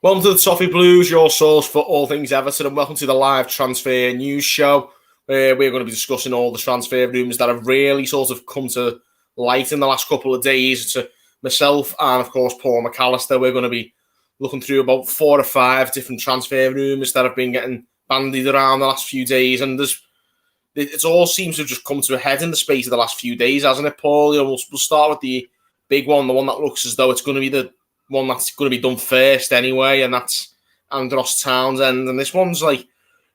Welcome to the Toffee Blues, your source for all things Everton, and welcome to the live transfer news show, where we're going to be discussing all the transfer rumours that have really sort of come to light in the last couple of days. To myself and, of course, Paul McAllister, we're going to be looking through about 4 or 5 different transfer rumours that have been getting bandied around the last few days, and it all seems to have just come to a head in the space of the last few days, hasn't it, Paul? We'll start with the big one, the one that looks as though it's going to be the one that's going to be done first anyway, and that's Andros Townsend. And this one's like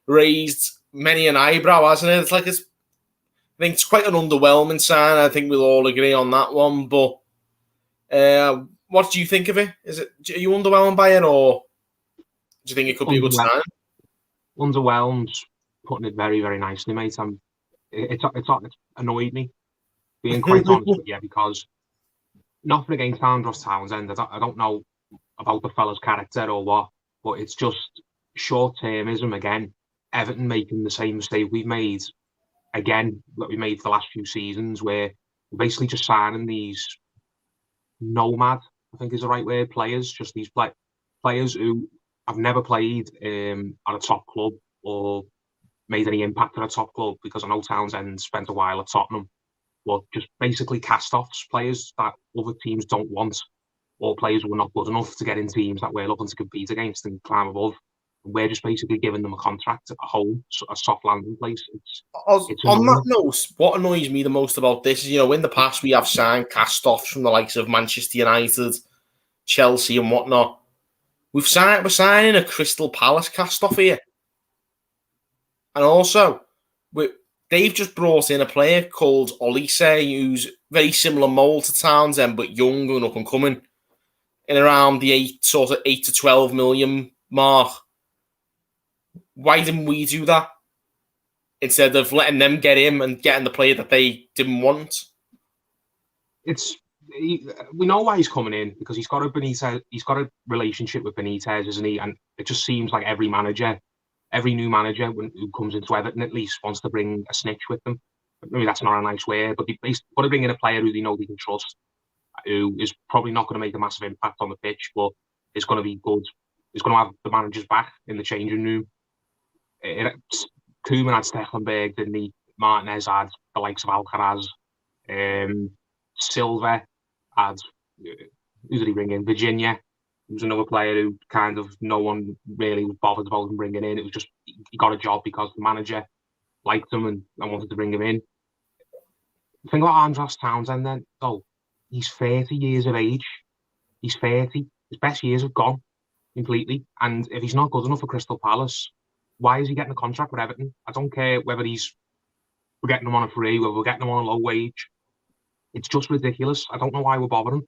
raised many an eyebrow, hasn't it? I think it's quite an underwhelming sign. I think we'll all agree on that one. But what do you think of it? Are you underwhelmed by it, or do you think it could be a good sign? Underwhelmed, putting it very, very nicely, mate. It's annoyed me, being quite honest with you, because nothing against Andros Townsend. I don't know about the fella's character or what, but it's just short-termism again. Everton making the same mistake we've made again, that we made for the last few seasons, where we're basically just signing these nomad, I think is the right word, players, just these players who have never played at a top club or made any impact at a top club, because I know Townsend spent a while at Tottenham. Well, just basically cast-offs, players that other teams don't want, or players who are not good enough to get in teams that we're looking to compete against and climb above. And we're just basically giving them a contract at home, a soft landing place. On that note, what annoys me the most about this is, in the past we have signed cast-offs from the likes of Manchester United, Chelsea and whatnot. We're signing a Crystal Palace cast-off here. And also, they've just brought in a player called Olise, who's very similar mould to Townsend, but young and up and coming, in around the 8 to 12 million mark. Why didn't we do that instead of letting them get him and getting the player that they didn't want? We know why he's coming in, because he's got a relationship with Benitez, isn't he? And it just seems like every new manager who comes into Everton at least wants to bring a snitch with them. Maybe that's not a nice word, but they've got to bring in a player who they know they can trust, who is probably not going to make a massive impact on the pitch, but is going to be good. Is going to have the managers back in the changing room. Koeman had Stekelenburg, didn't he? Martinez had the likes of Alcaraz. Silva had, who did he bring in? Virginia. He was another player who kind of no one really was bothered about him bringing in. It was just, he got a job because the manager liked him and wanted to bring him in. The thing about Andros Townsend then, he's 30 years of age. He's 30. His best years have gone completely. And if he's not good enough for Crystal Palace, why is he getting a contract with Everton? I don't care whether we're getting him on a free, whether we're getting him on a low wage. It's just ridiculous. I don't know why we're bothering.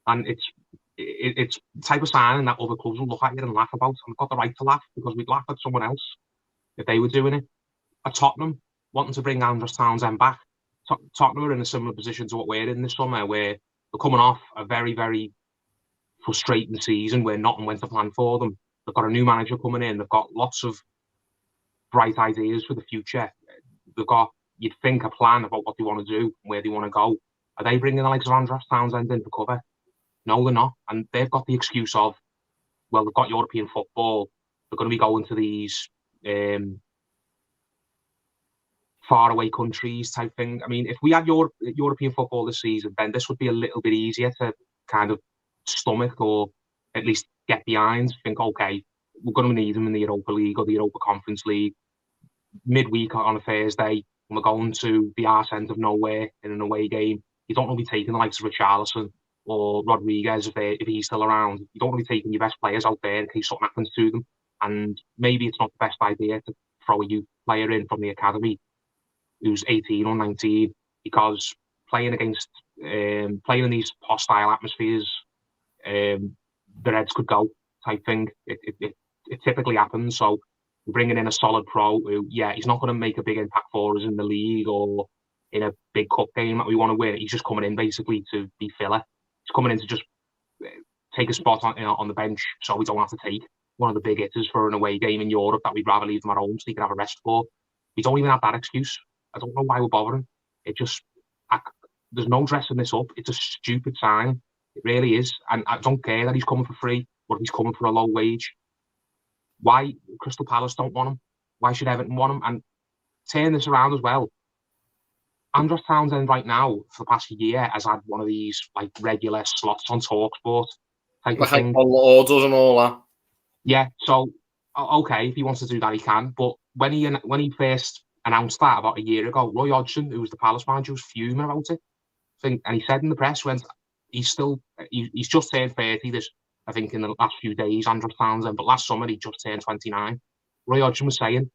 And it's the type of signing that other clubs will look at you and laugh about. And we've got the right to laugh, because we'd laugh at someone else if they were doing it. At Tottenham, wanting to bring Andros Townsend back, Tottenham are in a similar position to what we're in this summer, where they're coming off a very, very frustrating season where nothing went to plan for them. They've got a new manager coming in. They've got lots of bright ideas for the future. They've got, you'd think, a plan about what they want to do, where they want to go. Are they bringing the likes of Andros Townsend in for cover? No, they're not. And they've got the excuse of, well, they've got European football. They're going to be going to these faraway countries type thing. I mean, if we had European football this season, then this would be a little bit easier to kind of stomach, or at least get behind. Think, okay, we're going to need them in the Europa League or the Europa Conference League. Midweek on a Thursday, and we're going to the arse end of nowhere in an away game. You don't want to be taking the likes of Richarlison or Rodriguez if he's still around. You don't want to be taking your best players out there in case something happens to them. And maybe it's not the best idea to throw a youth player in from the academy who's 18 or 19, because playing in these hostile atmospheres, the Reds could go type thing. It typically happens. So we're bringing in a solid pro who, he's not going to make a big impact for us in the league or in a big cup game that we want to win. He's just coming in basically to be filler. He's coming in to just take a spot on the bench, so we don't have to take one of the big hitters for an away game in Europe that we'd rather leave them at home so he can have a rest for. We don't even have that excuse. I don't know why we're bothering. There's no dressing this up. It's a stupid sign. It really is. And I don't care that he's coming for free or if he's coming for a low wage. Why Crystal Palace don't want him? Why should Everton want him? And turn this around as well. Andros Townsend right now, for the past year, has had one of these like regular slots on TalkSport type of thing. Orders and all that. Yeah, so okay, if he wants to do that, he can. But when he first announced that about a year ago, Roy Hodgson, who was the Palace manager, was fuming about it. And he said in the press, he's just turned 30 this, I think, in the last few days, Andros Townsend, but last summer he just turned 29. Roy Hodgson was saying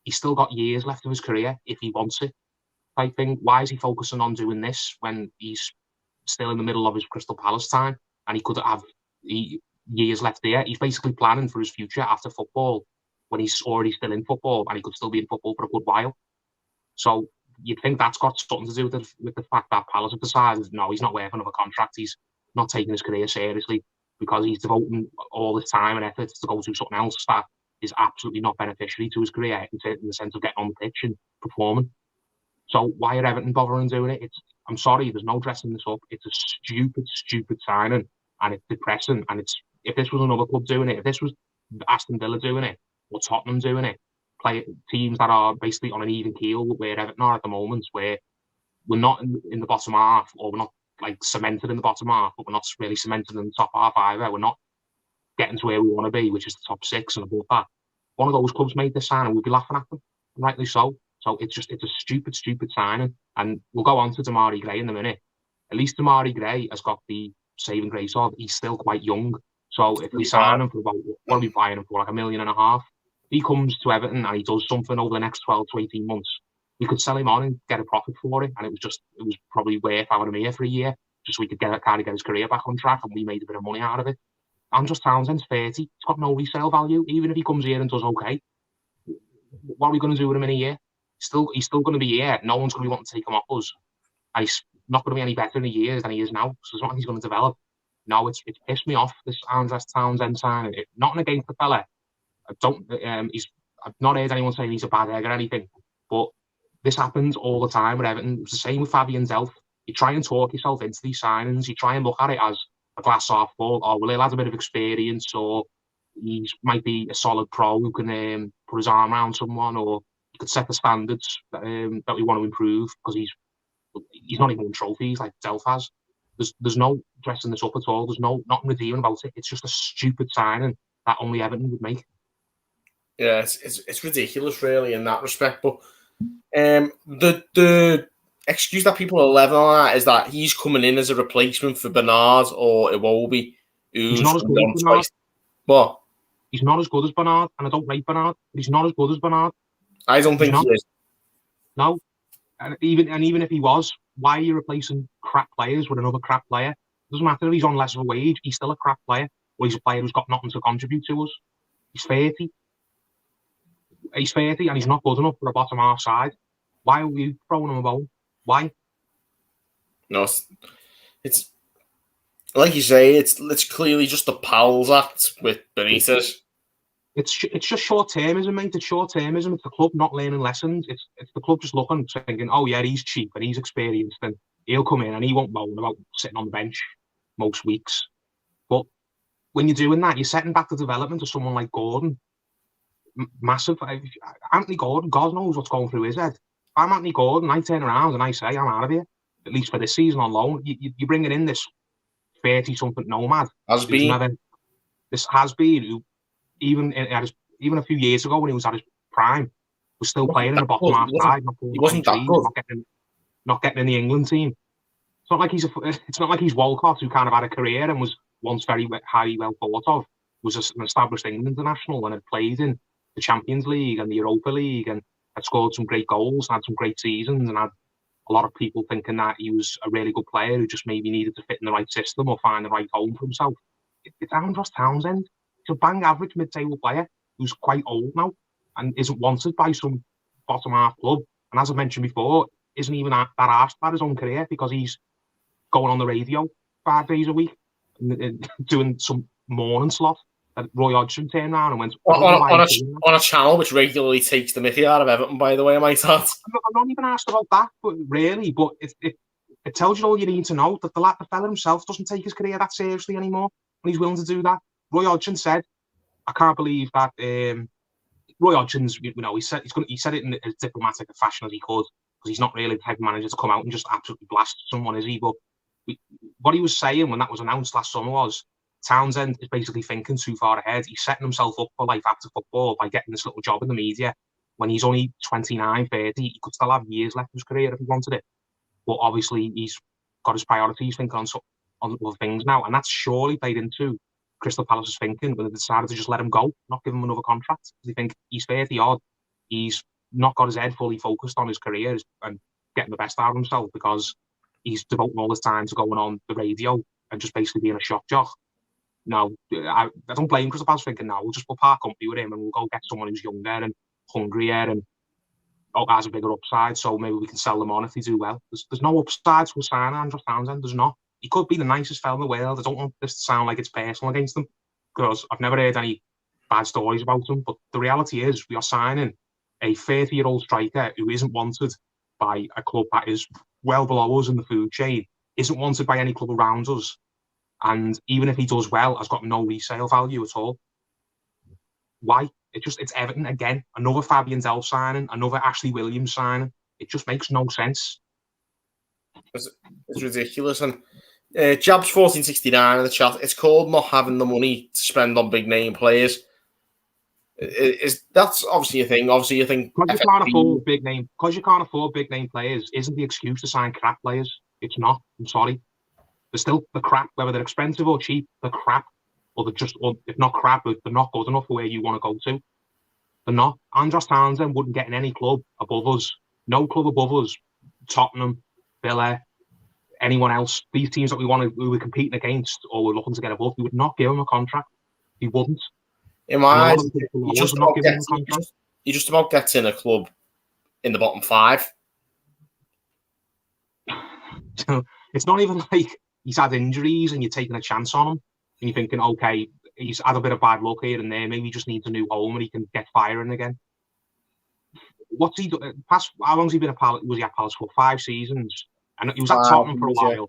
he's still got years left of his career if he wants it. Type thing. Why is he focusing on doing this when he's still in the middle of his Crystal Palace time and he could have years left there? He's basically planning for his future after football when he's already still in football and he could still be in football for a good while. So you'd think that's got something to do with the fact that Palace have decided, no, he's not worth another contract. He's not taking his career seriously because he's devoting all this time and effort to go do something else that is absolutely not beneficiary to his career in the sense of getting on the pitch and performing. So why are Everton bothering doing it? I'm sorry, there's no dressing this up. It's a stupid signing, and it's depressing. And if this was another club doing it, if this was Aston Villa doing it, or Tottenham doing it, play teams that are basically on an even keel where Everton are at the moment, where we're not in the bottom half, or we're not like cemented in the bottom half, but we're not really cemented in the top half either. We're not getting to where we want to be, which is the top 6 and above that. One of those clubs made this signing, we'd be laughing at them, and rightly so. So it's a stupid signing. And we'll go on to Demarai Gray in a minute. At least Demarai Gray has got the saving grace of he's still quite young. So if we sign him for about, what are we buying him for, like $1.5 million? If he comes to Everton and he does something over the next 12 to 18 months, we could sell him on and get a profit for it. And it was probably worth having him here for a year, just so we could get his career back on track and we made a bit of money out of it. Andros Townsend's 30. He's got no resale value. Even if he comes here and does okay, what are we going to do with him in a year? He's still going to be here. No one's going to be wanting to take him off us. And he's not going to be any better in a year than he is now. So it's not like he's going to develop. No, it's pissed me off, this Andros Townsend signing. Nothing against the fella. I've not heard anyone saying he's a bad egg or anything. But this happens all the time with Everton. It was the same with Fabian Delph. You try and talk yourself into these signings. You try and look at it as a glass half full. Oh, well, he'll have a bit of experience, or he might be a solid pro who can put his arm around someone, or could set the standards that we want to improve, because he's not even won trophies like Delph has. There's no dressing this up at all. There's nothing redeeming about it. It's just a stupid signing that only Everton would make. Yeah, it's ridiculous, really, in that respect. But the excuse that people are leveling at is that he's coming in as a replacement for Bernard or Iwobi, who's not as good as Bernard. What? He's not as good as Bernard, and I don't rate Bernard, but he's not as good as Bernard. I don't think he is. No. And even if he was, why are you replacing crap players with another crap player? It doesn't matter if he's on less of a wage, he's still a crap player, or he's a player who's got nothing to contribute to us. He's 30. He's 30 and he's not good enough for a bottom half side. Why are we throwing him a bone? Why? No, it's like you say, it's clearly just a pals act with Benitez. It's just short-termism, mate. It's short-termism. It's the club not learning lessons. It's the club just looking, thinking, oh yeah, he's cheap and he's experienced and he'll come in and he won't moan about sitting on the bench most weeks. But when you're doing that, you're setting back the development of someone like Gordon. Massive. Anthony Gordon, God knows what's going through his head. If I'm Anthony Gordon, I turn around and I say, I'm out of here, at least for this season on loan. You're bringing in this 30-something nomad. This has been who, even a few years ago when he was at his prime, was still playing in the bottom half side. He wasn't that good. Not getting in the England team. It's not like he's Walcott, who kind of had a career and was once very highly well thought of. Was an established England international and had played in the Champions League and the Europa League and had scored some great goals and had some great seasons and had a lot of people thinking that he was a really good player who just maybe needed to fit in the right system or find the right home for himself. It's Andros Townsend. He's a bang average mid-table player who's quite old now and isn't wanted by some bottom half club. And as I mentioned before, isn't even that arsed about his own career because he's going on the radio 5 days a week and doing some morning slot. Roy Hodgson turned around and went on a channel which regularly takes the mickey out of Everton, by the way, I might add. I'm not even asked about that, but really, but it's it tells you all you need to know that the fella himself doesn't take his career that seriously anymore when he's willing to do that. Roy Hodgson said, I can't believe that Roy Hodgson's, he said it in as diplomatic a fashion as he could, because he's not really the type of manager to come out and just absolutely blast someone, is he? But what he was saying when that was announced last summer was Townsend is basically thinking too far ahead. He's setting himself up for life after football by getting this little job in the media when he's only 29, 30. He could still have years left in his career if he wanted it. But obviously, he's got his priorities thinking on other things now. And that's surely played into Crystal Palace's thinking when they decided to just let him go, not give him another contract. They think he's 30 odd. He's not got his head fully focused on his career and getting the best out of himself because he's devoting all his time to going on the radio and just basically being a shock jock. Now, I don't blame Crystal Palace thinking, we'll just part company with him and we'll go get someone who's younger and hungrier and has a bigger upside, so maybe we can sell them on if they do well. There's no upside to a sign Andros Townsend. There's not. He could be the nicest fella in the world. I don't want this to sound like it's personal against him, because I've never heard any bad stories about him. But the reality is, we are signing a 30-year-old striker who isn't wanted by a club that is well below us in the food chain, isn't wanted by any club around us, and even if he does well, has got no resale value at all. Why? It's Everton again, another Fabian Delph signing, another Ashley Williams signing. It just makes no sense. It's ridiculous. And Jabs 1469 in the chat, it's called not having the money to spend on big name players. That's obviously a thing. Obviously, you think because you can't afford big name players isn't the excuse to sign crap players. It's not. I'm sorry. They're still the crap, whether they're expensive or cheap. They're crap. Or if not crap, they're not good enough for where you want to go to. They're not. Andros Townsend wouldn't get in any club above us. No club above us. Tottenham, Villa, anyone else. These teams that we were competing against or we're looking to get above, we would not give him a contract. He wouldn't. In my eyes, you just about gets in a club in the bottom 5. It's not even like he's had injuries and you're taking a chance on him. And you're thinking, okay, he's had a bit of bad luck here and there. Maybe he just needs a new home and he can get firing again. What's he done? How long's he been at Palace? Was he at Palace for 5 seasons? And he was at Tottenham for a while. Yeah.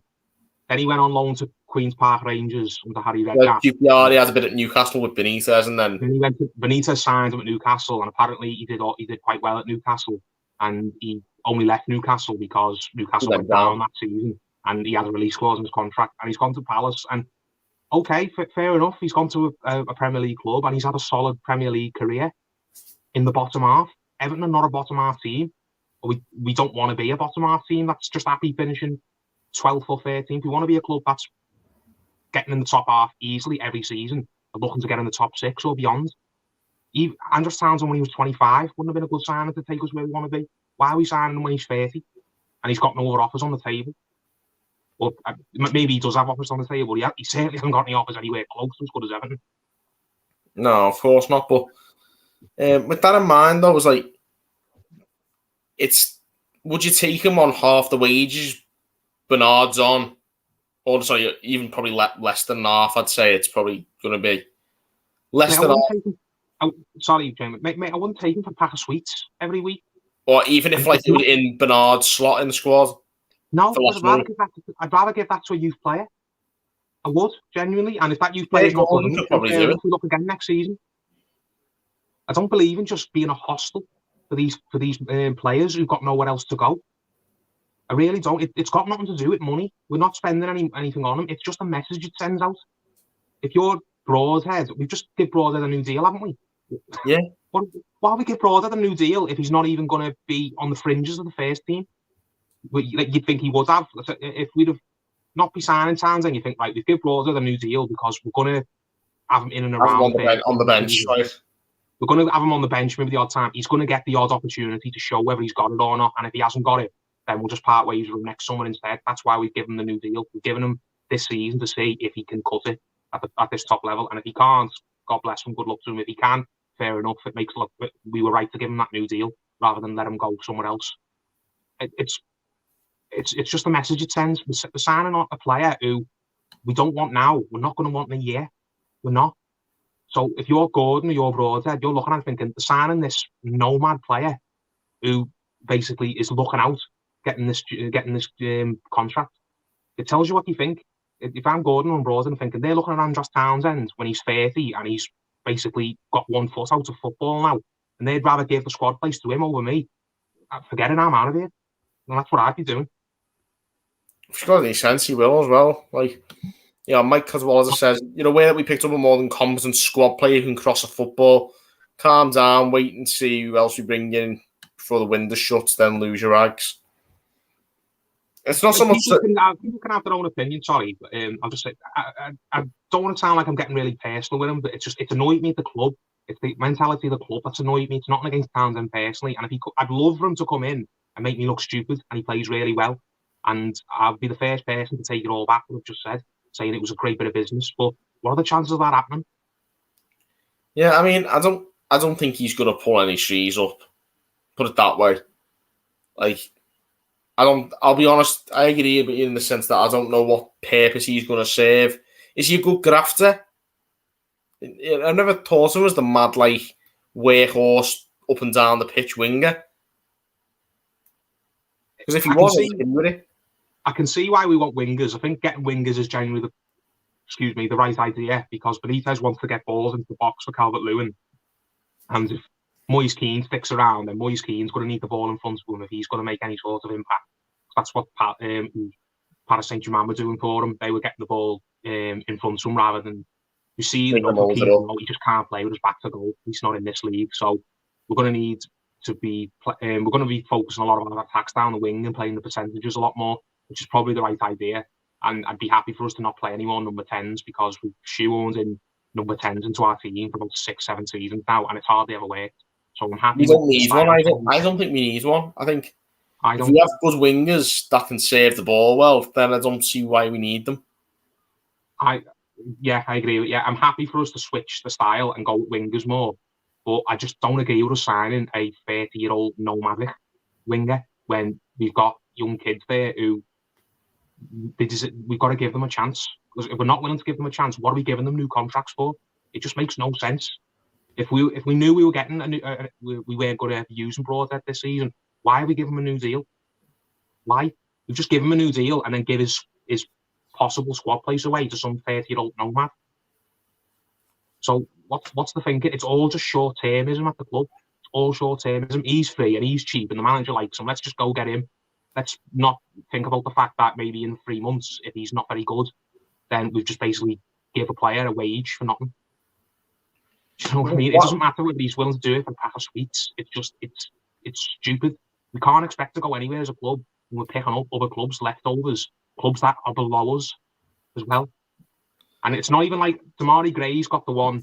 Then he went on loan to Queen's Park Rangers under Harry Redknapp. QPR, he has a bit at Newcastle with Benitez, and then he went to Benitez, signed him at Newcastle, and apparently he did quite well at Newcastle. And he only left Newcastle because Newcastle went down that season, and he had a release clause in his contract. And he's gone to Palace, and okay, fair enough. He's gone to a Premier League club and he's had a solid Premier League career in the bottom half. Everton are not a bottom half team. We don't want to be a bottom half team that's just happy finishing 12th or 13th. We want to be a club that's getting in the top half easily every season and looking to get in the top 6 or beyond. Andros Townsend, when he was 25, wouldn't have been a good signing to take us where we want to be. Why are we signing him when he's 30 and he's got no other offers on the table? Well, maybe he does have offers on the table. He certainly hasn't got any offers anywhere close to as good as Everton. No, of course not. But with that in mind, though, would you take him on half the wages Bernard's on? Or sorry, even probably less than half. I'd say it's probably going to be less than half. Sorry, Jamie. Mate, I wouldn't take him for a pack of sweets every week. Or even if it was in Bernard's slot in the squad. No, I'd rather give that to a youth player. I would, genuinely. And if that youth player is not good enough, we look again next season. I don't believe in just being a hostel for these players who've got nowhere else to go. I really don't. It's got nothing to do with money. We're not spending anything on them. It's just a message it sends out. If you're Broadhead, we've just give Broadhead a new deal, haven't we? Yeah. Why we give Broadhead a new deal if he's not even going to be on the fringes of the first team? You'd think he would have. If we'd have not be signing Townsend, you think, right, we give Broadhead a new deal because we're going to have him in and around on the bench, right? We're going to have him on the bench maybe the odd time. He's going to get the odd opportunity to show whether he's got it or not. And if he hasn't got it, then we'll just part ways with him next summer instead. That's why we've given him the new deal. We've given him this season to see if he can cut it at this top level. And if he can't, God bless him, good luck to him. If he can, fair enough. It makes look we were right to give him that new deal rather than let him go somewhere else. It's just a message it sends. We're signing a player who we don't want now. We're not going to want in a year. We're not. So if you're Gordon or you're Broadhead, you're looking at it thinking, signing this nomad player who basically is looking out getting this contract. It tells you what you think. If I'm Gordon and Broad and thinking they're looking at Andros Townsend when he's 30 and he's basically got 1 foot out of football now, and they'd rather give the squad place to him over me, forget it, I'm out of here. And that's what I'd be doing. If it's got any sense, he will as well. Like, Mike Caswalza says, way that we picked up a more than competent squad player who can cross a football. Calm down, wait and see who else we bring in before the window shuts, then lose your rags. It's not so much people can have their own opinion. Sorry, I'll just say I don't want to sound like I'm getting really personal with him, but it's annoyed me at the club. It's the mentality of the club that's annoyed me. It's not against Townsend personally, and I'd love for him to come in and make me look stupid, and he plays really well, and I'll be the first person to take it all back. What I've just said, saying it was a great bit of business, but what are the chances of that happening? Yeah, I mean, I don't think he's going to pull any trees up. Put it that way. Like, I'll be honest, I agree in the sense that I don't know what purpose he's going to serve. Is he a good grafter? I never thought of him as the mad, workhorse up and down the pitch winger. Because if he wasn't, I can see why we want wingers. I think getting wingers is genuinely the right idea, because Benitez wants to get balls into the box for Calvert-Lewin. And if Moise Keane sticks around, then Moise Keane's going to need the ball in front of him if he's going to make any sort of impact. That's what Paris Saint-Germain were doing for him. They were getting the ball in front of him rather than you see he just can't play with his back to goal. He's not in this league, so we're going to need to be we're going to be focusing a lot on our attacks down the wing and playing the percentages a lot more, which is probably the right idea. And I'd be happy for us to not play any more number 10s, because we've shoehorned in number 10s into our team for about 6-7 seasons now, and it's hardly ever worked. So I'm happy. We don't need one. I don't think we need one. I think if we have good wingers that can save the ball well, then I don't see why we need them. I agree with you. I'm happy for us to switch the style and go with wingers more, but I just don't agree with us signing a 30-year-old nomadic winger when we've got young kids there who we've got to give them a chance. Because if we're not willing to give them a chance, what are we giving them new contracts for? It just makes no sense. If we knew we were getting we weren't going to use him Broadhead this season, why are we giving him a new deal? Why? We just give him a new deal and then give his possible squad place away to some 30-year-old nomad. So what's the thinking? It's all just short-termism at the club. It's all short-termism. He's free and he's cheap and the manager likes him. Let's just go get him. Let's not think about the fact that maybe in 3 months, if he's not very good, then we've just basically give a player a wage for nothing. You know what I mean? It doesn't matter whether he's willing to do it for a pack of sweets. It's stupid. We can't expect to go anywhere as a club when we're picking up other clubs' leftovers, clubs that are below us as well. And it's not even like Demarai Gray's got the one.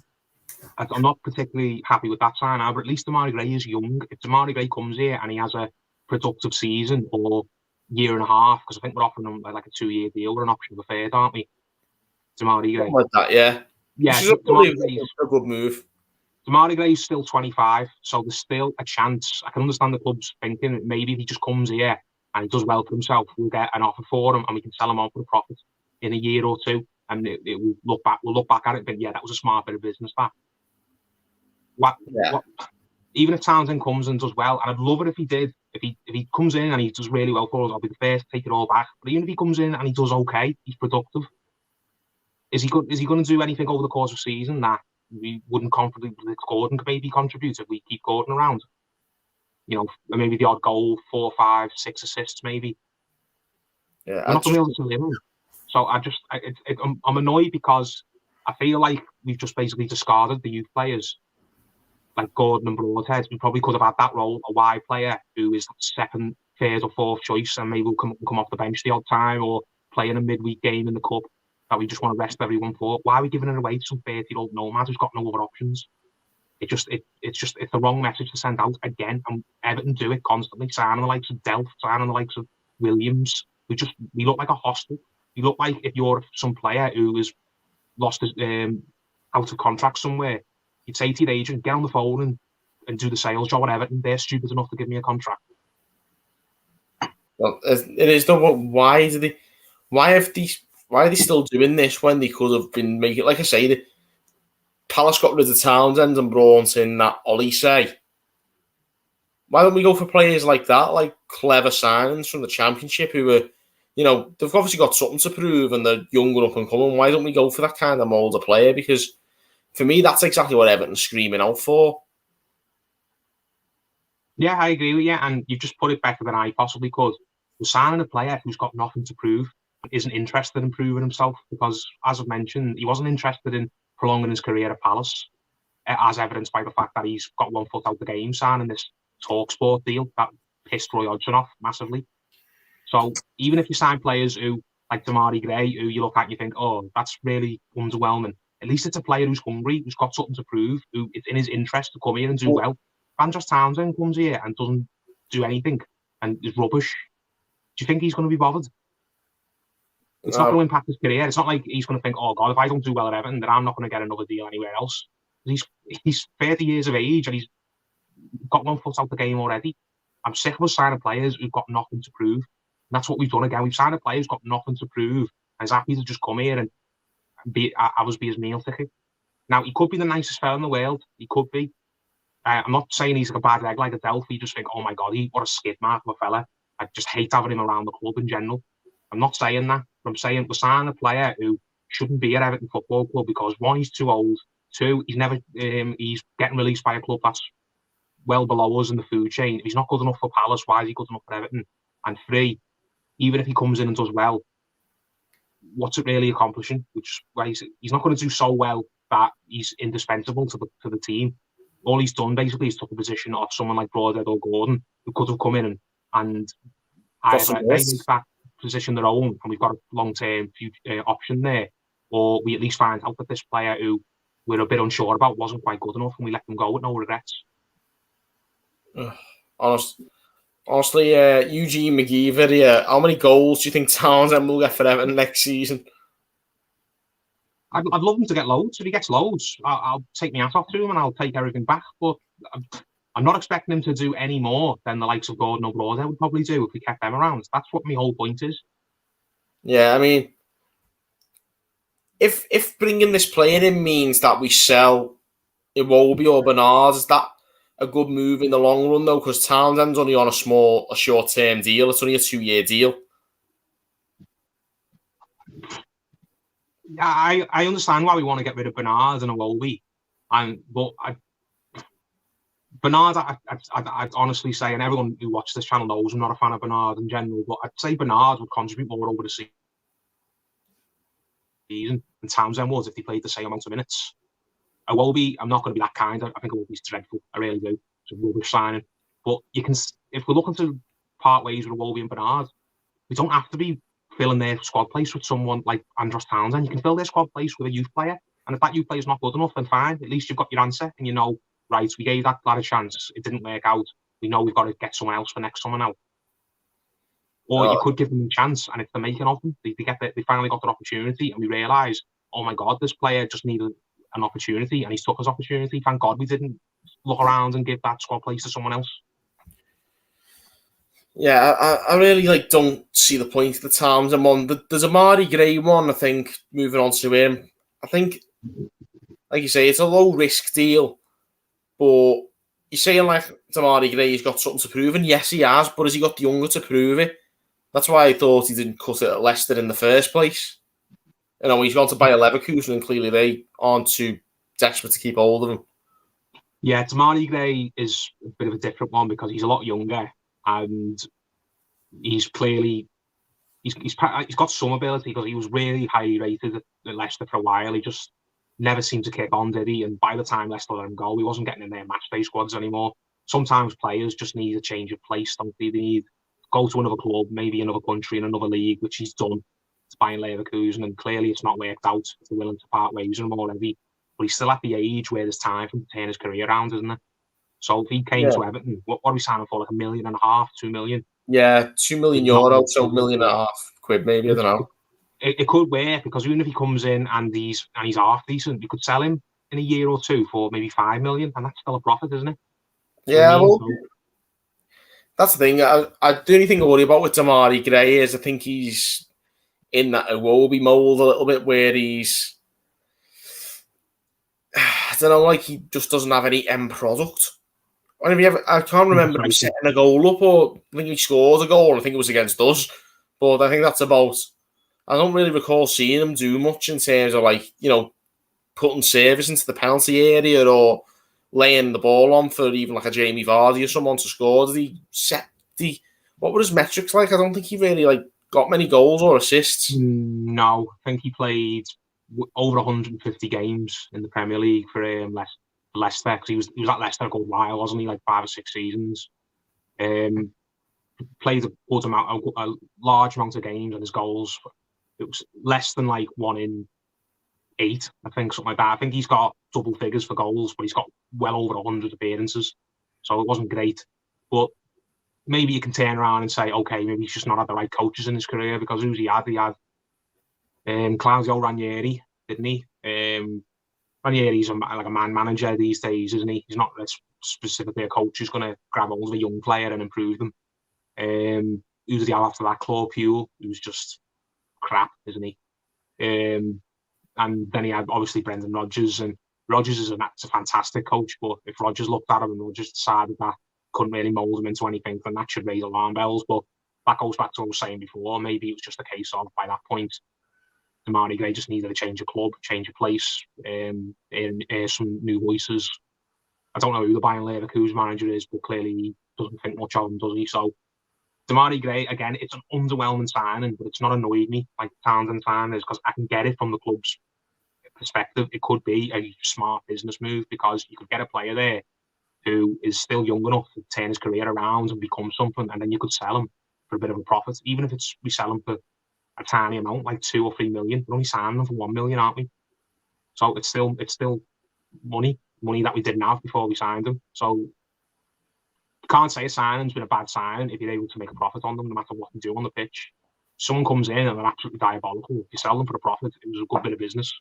I'm not particularly happy with that sign now, but at least Demarai Gray is young. If Demarai Gray comes here and he has a productive season or year and a half, because I think we're offering him like a 2-year deal with an option of a third, aren't we? Demarai Gray. Like that, yeah. Yeah, a good move. Demarai Gray's still 25, so there's still a chance. I can understand the club's thinking that maybe if he just comes here and he does well for himself, we'll get an offer for him and we can sell him on for a profit in a year or two, and we'll look back at it and think, yeah, that was a smart bit of business. That. Even if Townsend comes and does well, and I'd love it if he did. If he comes in and he does really well for us, I'll be the first to take it all back. But even if he comes in and he does okay, he's productive. Is he going to do anything over the course of the season that we wouldn't confidently predict Gordon could maybe contribute if we keep Gordon around? Maybe the odd goal, 4, 5, 6 assists, maybe. Yeah, we're not going to be able to live him. So I'm annoyed because I feel like we've just basically discarded the youth players like Gordon and Broadhead. We probably could have had that role, a wide player who is second, third or fourth choice, and maybe will come off the bench the odd time or play in a midweek game in the cup that we just want to rest everyone for. Why are we giving it away to some 30-year-old nomad who's got no other options? It's the wrong message to send out again. And Everton do it constantly, signing the likes of Delph, signing the likes of Williams. We look like a hostel. You look like if you're some player who has lost his out of contract somewhere, you'd say to your agent, get on the phone and do the sales job at Everton. They're stupid enough to give me a contract. Well, it is though. Why are they still doing this when they could have been making? Like I say, Palace got rid of Townsend and brought in that Olise. Why don't we go for players like that, like clever signings from the Championship who are, they've obviously got something to prove and they're young and up and coming. Why don't we go for that kind of mould of player? Because for me, that's exactly what Everton's screaming out for. Yeah, I agree with you, and you've just put it better than I possibly could. We're signing a player who's got nothing to prove, isn't interested in proving himself, because, as I've mentioned, he wasn't interested in prolonging his career at Palace, as evidenced by the fact that he's got 1 foot out the game signing this TalkSport deal that pissed Roy Hodgson off massively. So even if you sign players who, like Demarai Gray, who you look at and you think, oh, that's really underwhelming, at least it's a player who's hungry, who's got something to prove, who it's in his interest to come here and do well. Andros Townsend comes here and doesn't do anything and is rubbish. Do you think he's going to be bothered? It's not going to impact his career. It's not like he's going to think, oh, God, if I don't do well at Everton, then I'm not going to get another deal anywhere else. He's 30 years of age and he's got 1 foot out the game already. I'm sick of us signing players who've got nothing to prove. And that's what we've done again. We've signed a player who's got nothing to prove and is happy to just come here and be his meal ticket. Now, he could be the nicest fella in the world. He could be. I'm not saying he's like a bad egg like a Delphi. You just think, oh my God, what a skid mark of a fella. I just hate having him around the club in general. I'm not saying that. But I'm saying we're signing a player who shouldn't be at Everton Football Club because, one, he's too old. Two, he's getting released by a club that's well below us in the food chain. If he's not good enough for Palace, why is he good enough for Everton? And three, even if he comes in and does well, what's it really accomplishing? Which he's not going to do so well that he's indispensable to the team. All he's done basically is took a position off someone like Broadhead or Gordon, who could have come in and either they make that position their own, and we've got a long-term option there, or we at least find out that this player who we're a bit unsure about wasn't quite good enough, and we let them go with no regrets. Honestly, Eugene McGeever, how many goals do you think Townsend will get for Everton next season? I'd love him to get loads. If he gets loads, I'll take my hat off to him and I'll take everything back. But I'm not expecting him to do any more than the likes of Gordon or Broadhead would probably do if we kept them around. That's what my whole point is. Yeah, I mean, if bringing this player in means that we sell Iwobi or Bernard, is that a good move in the long run, though? Because Townsend's only on a short-term deal. It's only a 2-year deal. Yeah, I understand why we want to get rid of Bernard and Iwobi, but Bernard, I'd honestly say, and everyone who watches this channel knows I'm not a fan of Bernard in general, but I'd say Bernard would contribute more over the season than Townsend would if they played the same amount of minutes. Iwobi, I'm not going to be that kind. I think Iwobi's dreadful. I really do. It's a rubbish signing. But if we're looking to part ways with Iwobi and Bernard, we don't have to be filling their squad place with someone like Andros Townsend. You can fill their squad place with a youth player. And if that youth player is not good enough, then fine. At least you've got your answer and you know, right, we gave that lad a chance. It didn't work out. We know we've got to get someone else for next summer now. Or you could give them a chance, and if they're making of them, they finally got their opportunity, and we realise, oh my God, this player just needed an opportunity, and he's took his opportunity. Thank God we didn't look around and give that squad place to someone else. Yeah, I really don't see the point of the Townsend one. There's a Demarai Gray one, I think, moving on to him. I think, like you say, it's a low-risk deal, but you're saying like Demarai Gray, he's got something to prove, and yes, he has, but has he got the younger to prove it? That's why I thought he didn't cut it at Leicester in the first place. He's gone to buy a Leverkusen, and clearly they aren't too desperate to keep hold of him. Yeah, Demarai Gray is a bit of a different one because he's a lot younger, and he's got some ability because he was really highly rated at Leicester for a while. He just never seemed to kick on, did he? And by the time Leicester let him go, he wasn't getting in their match day squads anymore. Sometimes players just need a change of place, don't they? They need to go to another club, maybe another country, in another league, which he's done to buy in Leverkusen, and clearly it's not worked out if they're willing to part ways with him already. But he's still at the age where there's time for him to turn his career around, isn't it? So if he came to Everton, what are we signing for? Like $1.5 million, $2 million? Yeah, €2 million, so $1.5 million maybe. I don't know. It could work because even if he comes in and he's half decent, you could sell him in a year or two for maybe $5 million, and that's still a profit, isn't it? Yeah, that's the thing. The only thing I worry about with Demarai Gray is I think he's in that Iwobi mould a little bit where he's, I don't know, like he just doesn't have any end product. I can't remember him setting a goal up, or I think he scored a goal. I think it was against us, but I think that's about. I don't really recall seeing him do much in terms of putting service into the penalty area or laying the ball on for even like a Jamie Vardy or someone to score. Did he set the? What were his metrics like? I don't think he really got many goals or assists. No, I think he played over 150 games in the Premier League for Leicester, because he was at Leicester a good while, wasn't he? Like 5 or 6 seasons. Played a large amount of games, and his goals, it was less than 1 in 8, I think, something like that. I think he's got double figures for goals, but he's got well over 100 appearances, so it wasn't great. But maybe you can turn around and say, okay, maybe he's just not had the right coaches in his career, because who's he had? He had Claudio Ranieri, didn't he? Ranieri's a man manager these days, isn't he? He's not specifically a coach who's going to grab hold of a young player and improve them. Who did he have after that? Claude Puel, who was just crap, isn't he? And then he had obviously Brendan Rodgers, and Rodgers is a fantastic coach, but if Rodgers looked at him and Rodgers decided that couldn't really mould him into anything, then that should raise alarm bells. But that goes back to what I was saying before. Maybe it was just a case of, by that point, Demarai Gray just needed a change of club, change of place, some new voices. I don't know who the Bayern Leverkusen manager is, but clearly he doesn't think much of him, does he? So Demarai Gray, again, it's an underwhelming signing, but it's not annoyed me like Townsend signing is, because I can get it from the club's perspective. It could be a smart business move, because you could get a player there who is still young enough to turn his career around and become something, and then you could sell him for a bit of a profit, even if we sell him for a tiny amount, like 2 or 3 million. We're only signing them for 1 million, aren't we? So it's still money that we didn't have before we signed them. So you can't say a signing's been a bad sign if you're able to make a profit on them, no matter what you do on the pitch. Someone comes in and they're absolutely diabolical. If you sell them for a profit, it was a good bit of business.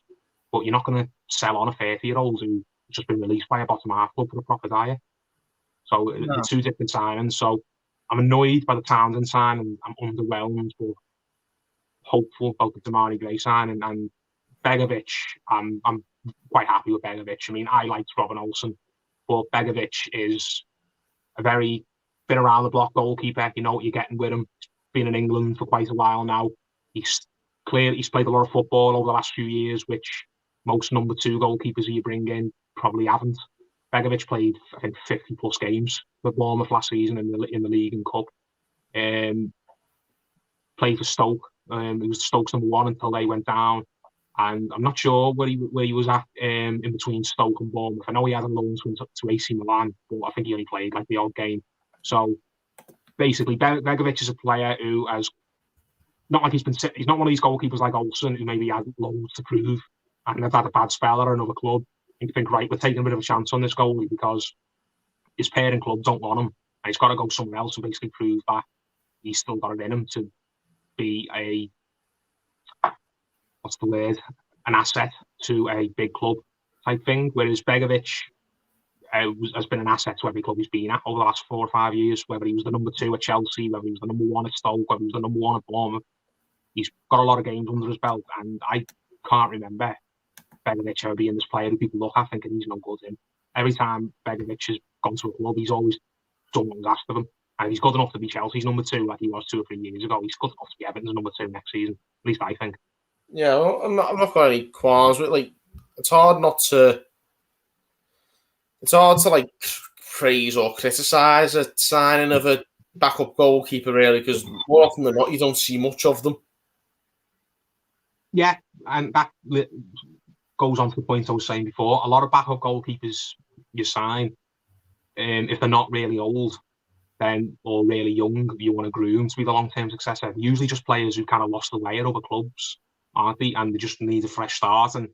But you're not going to sell on a 30-year-old who's just been released by a bottom half club for a profit, are you? So it's 2 different signings. So I'm annoyed by the Townsend sign, and I'm underwhelmed, but hopeful about the Demarai Gray signing. And Begovic, I'm quite happy with Begovic. I mean, I liked Robin Olsen, but Begovic is a very been around the block goalkeeper. You know what you're getting with him. He's been in England for quite a while now. He's played a lot of football over the last few years, which most number 2 goalkeepers you bring in probably haven't. Begovic played, I think, 50 plus games for Bournemouth last season in the league and cup. Played for Stoke. He was Stoke's number 1 until they went down. And I'm not sure where he was at in between Stoke and Bournemouth. I know he had a loan to AC Milan, but I think he only played the odd game. So basically, Begovic is a player who has not like he's not one of these goalkeepers like Olsen, who maybe had loads to prove and have had a bad spell at another club. And you think, right, we're taking a bit of a chance on this goalie because his parent club don't want him, and he's got to go somewhere else and basically prove that he's still got it in him to be an asset to a big club type thing. Whereas Begovic has been an asset to every club he's been at over the last 4 or 5 years, whether he was the number 2 at Chelsea, whether he was the number 1 at Stoke, whether he was the number 1 at Bournemouth. He's got a lot of games under his belt, and I can't remember Begovic ever being this player who people look at thinking he's no good in. Every time Begovic has gone to a club, he's always done what was asked of him. And he's good enough to be Chelsea's number 2 like he was 2 or 3 years ago. He's good enough to be Everton's number 2 next season, at least I think. Yeah, well, I'm not got any qualms with it's hard to praise or criticise a signing of a backup goalkeeper, really, because more often than not you don't see much of them. Yeah, and that goes on to the point I was saying before. A lot of backup goalkeepers you sign, if they're not really old, then or really young, you want to groom to be the long-term successor. Usually just players who kind of lost the way at other clubs, aren't they? And they just need a fresh start. And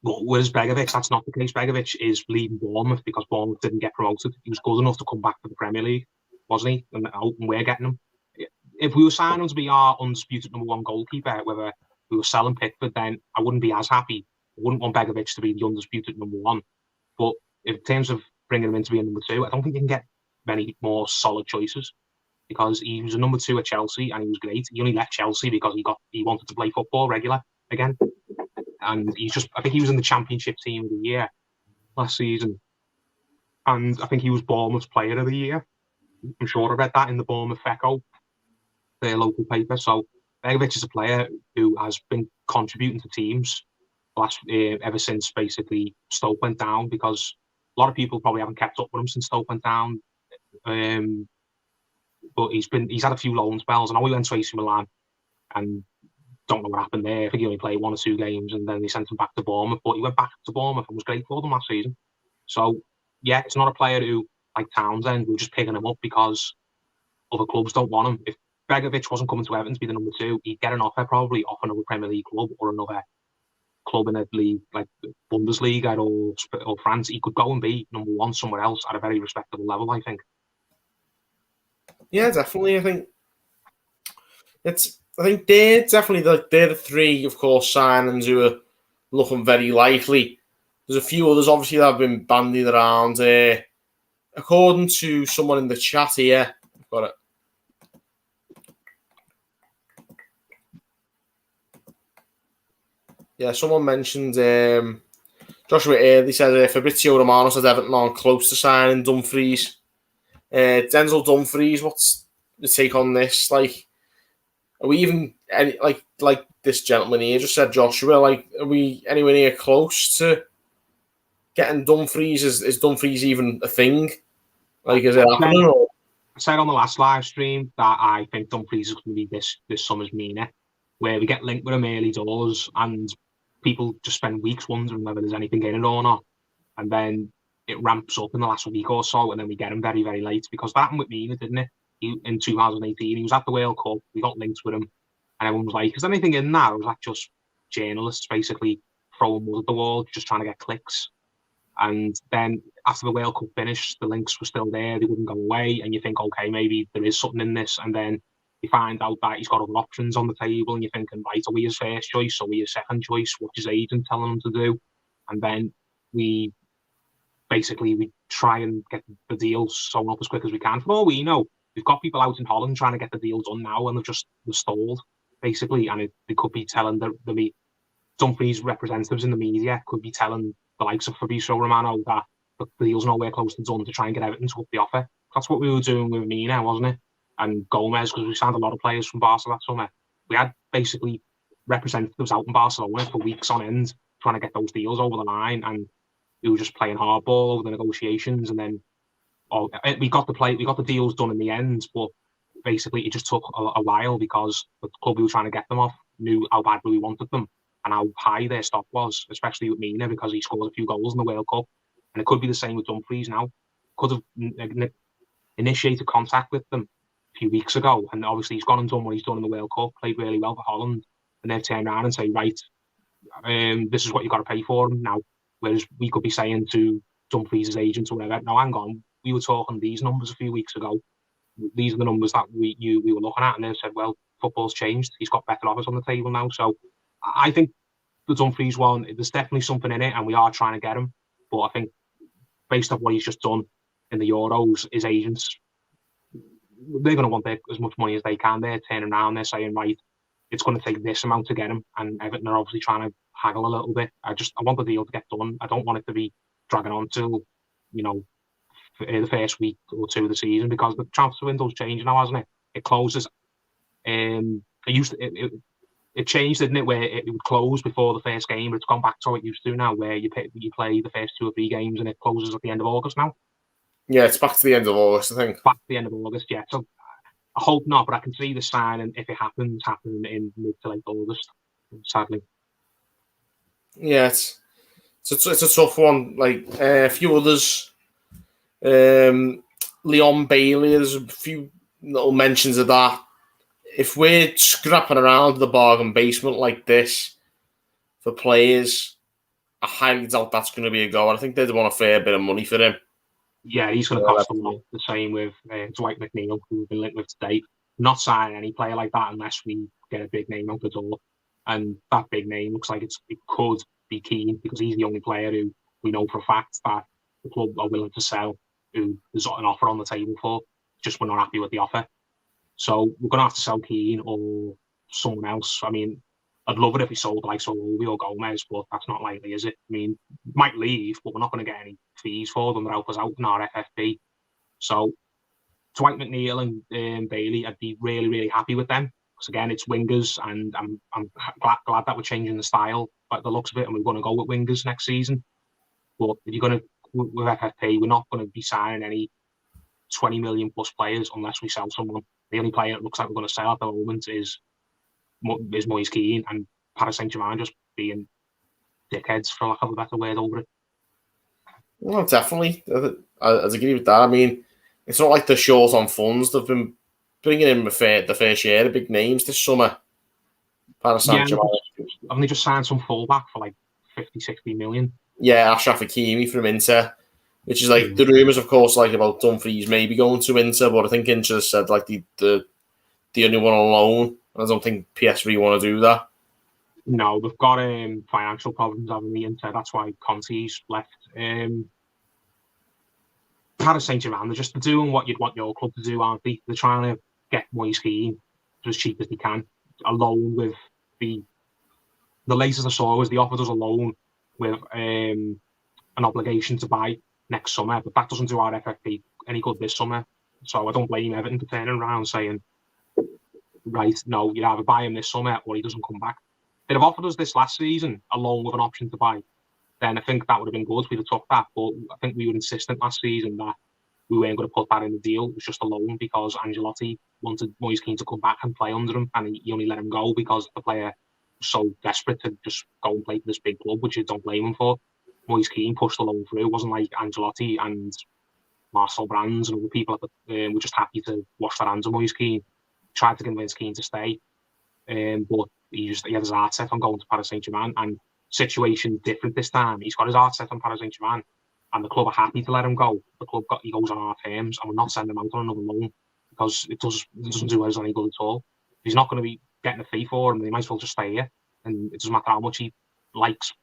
whereas Begovic, that's not the case. Begovic is leaving Bournemouth because Bournemouth didn't get promoted. He was good enough to come back to the Premier League, wasn't he? And we're getting him. If we were signing him to be our undisputed number 1 goalkeeper, whether we were selling Pickford, then I wouldn't be as happy. I wouldn't want Begovic to be the undisputed number 1. But in terms of bringing him in to be a number 2, I don't think you can get many more solid choices, because he was a number 2 at Chelsea and he was great. He only left Chelsea because he wanted to play football regular again. And I think he was in the championship team of the year last season. and I think he was Bournemouth's Player of the Year. I'm sure I read that in the Bournemouth Echo, their local paper. So Begovic is a player who has been contributing to teams ever since basically Stoke went down, because a lot of people probably haven't kept up with him since Stoke went down. But he's had a few loan spells. I know he went to AC Milan and don't know what happened there. I think he only played 1 or 2 games and then they sent him back to Bournemouth. But he went back to Bournemouth and was great for them last season. So yeah, it's not a player who, like Townsend, we're just picking him up because other clubs don't want him. If Begovic wasn't coming to Everton to be the number 2, he'd get an offer probably off another Premier League club or another club in a league like Bundesliga or France. He could go and be number 1 somewhere else at a very respectable level, I think. Yeah, definitely. I think they're definitely they're the 3, of course, signings who are looking very likely. There's a few others, obviously, that have been bandied around. According to someone in the chat here, I've got it. Yeah, someone mentioned Joshua Earley said Fabrizio Romano said Everton aren't close to signing Dumfries. Denzel Dumfries, what's the take on this? Like, are we even like this gentleman here just said, Joshua? Like, are we anywhere near close to getting Dumfries? Is Dumfries even a thing? Like, is it happening? Or? I said on the last live stream that I think Dumfries is going to be this summer's Mina, where we get linked with him early doors and people just spend weeks wondering whether there's anything in it or not. And then it ramps up in the last week or so, and then we get him very, very late, because that happened with Mina, didn't it? In 2018, he was at the World Cup, we got linked with him, and everyone was like, is there anything in that? Or was that just journalists basically throwing mud at the wall, just trying to get clicks? And then after the World Cup finished, the links were still there, they wouldn't go away, and you think, okay, maybe there is something in this, and then you find out that he's got other options on the table, and you're thinking, right, are we his first choice, are we his second choice, what's his agent telling him to do? And then we try and get the deals sewn up as quick as we can. For all we know, we've got people out in Holland trying to get the deal done now, and they're stalled, basically, and they could be telling the Dumfries representatives in the media could be telling the likes of Fabrizio Romano that the deal's nowhere close to done, to try and get Everton to up the offer. That's what we were doing with Mina, wasn't it? And Gomez, because we signed a lot of players from Barca that summer. We had basically representatives out in Barcelona for weeks on end trying to get those deals over the line, and we were just playing hardball over the negotiations. And then we got the deals done in the end, but basically it just took a while because the club we were trying to get them off knew how badly we wanted them and how high their stock was, especially with Mina, because he scored a few goals in the World Cup. And it could be the same with Dumfries now. Could have initiated contact with them a few weeks ago, and obviously he's gone and done what he's done in the World Cup, played really well for Holland, and they've turned around and say, right, this is what you've got to pay for him now. Whereas we could be saying to Dumfries' agents or whatever, no, hang on, we were talking these numbers a few weeks ago. These are the numbers that we were looking at, and they said, well, football's changed. He's got better offers on the table now. So I think the Dumfries one, there's definitely something in it, and we are trying to get him. But I think based on what he's just done in the Euros, his agents, they're going to want as much money as they can. They're turning around, they're saying, right, it's going to take this amount to get him. And Everton are obviously trying to haggle a little bit. I want the deal to get done. I don't want it to be dragging on till, the first week or two of the season, because the transfer window's changing now, hasn't it? It closes. It changed, didn't it, where it would close before the first game, but it's gone back to how it used to now, where you play the first 2 or 3 games and it closes at the end of August now. Yeah, it's back to the end of August, I think. Back to the end of August, yeah. So I hope not, but I can see the signing, if it happens, happening in mid to late August, sadly. Yeah, it's a tough one. Like a few others, Leon Bailey. There's a few little mentions of that. If we're scrapping around the bargain basement like this for players, I highly doubt that's going to be a go. I think they'd want a fair bit of money for him. Yeah, he's going to cost a lot. The same with Dwight McNEIL, who we've been linked with today. Not signing any player like that unless we get a big name out the door. And that big name looks like it could be Keane, because he's the only player who we know for a fact that the club are willing to sell, who there's an offer on the table for, just we're not happy with the offer. So we're going to have to sell Keane or someone else. I mean, I'd love it if we sold like Solobi or Gomez, but that's not likely, is it? I mean, might leave, but we're not going to get any fees for them. They're help us out in our FFP. So Dwight McNEIL and Bailey, I'd be really, really happy with them. Because again, it's wingers, and I'm glad that we're changing the style, like the looks of it, and we're going to go with wingers next season. But if you're going to with FFP, we're not going to be signing any 20 million plus players unless we sell someone. The only player it looks like we're going to sell at the moment is Moise Kean, and Paris Saint-Germain just being dickheads, for lack of a better word, over it. Well, definitely. I agree with that. I mean, it's not like they're short on funds. They've been bringing in the fair share of big names this summer. Paris Saint-Germain. Haven't they just signed some fullback for like 50, 60 million? Yeah, Ashraf Hakimi from Inter, which is like the rumours, of course, like about Dumfries maybe going to Inter, but I think Inter said like the only one on loan. I don't think PSV want to do that. No, they've got financial problems, haven't they, Inter? That's why Conte's left. Paris Saint-Germain, they're doing what you'd want your club to do, aren't they? They're trying to get Moise Kean as cheap as they can, alone with the latest I saw was they offered us a loan with an obligation to buy next summer, but that doesn't do our FFP any good this summer. So I don't blame Everton for turning around saying, right, no, you either buy him this summer or he doesn't come back. They'd have offered us this last season along with an option to buy. Then I think that would have been good. We'd have took that, but I think we were insistent last season that we weren't going to put that in the deal. It was just a loan because Ancelotti wanted Moise Kean to come back and play under him, and he only let him go because the player was so desperate to just go and play for this big club, which I don't blame him for. Moise Kean pushed the loan through. It wasn't like Ancelotti and Marcel Brands and other people were just happy to wash their hands of Moise Kean. Tried to convince Kean to stay, but he had his heart set on going to Paris Saint-Germain, and situation different this time. He's got his heart set on Paris Saint-Germain, and the club are happy to let him go. The club he goes on our terms, and we're not sending him out on another loan because it doesn't do us any good at all. If he's not going to be getting a fee for him, he might as well just stay here, and it doesn't matter how much he likes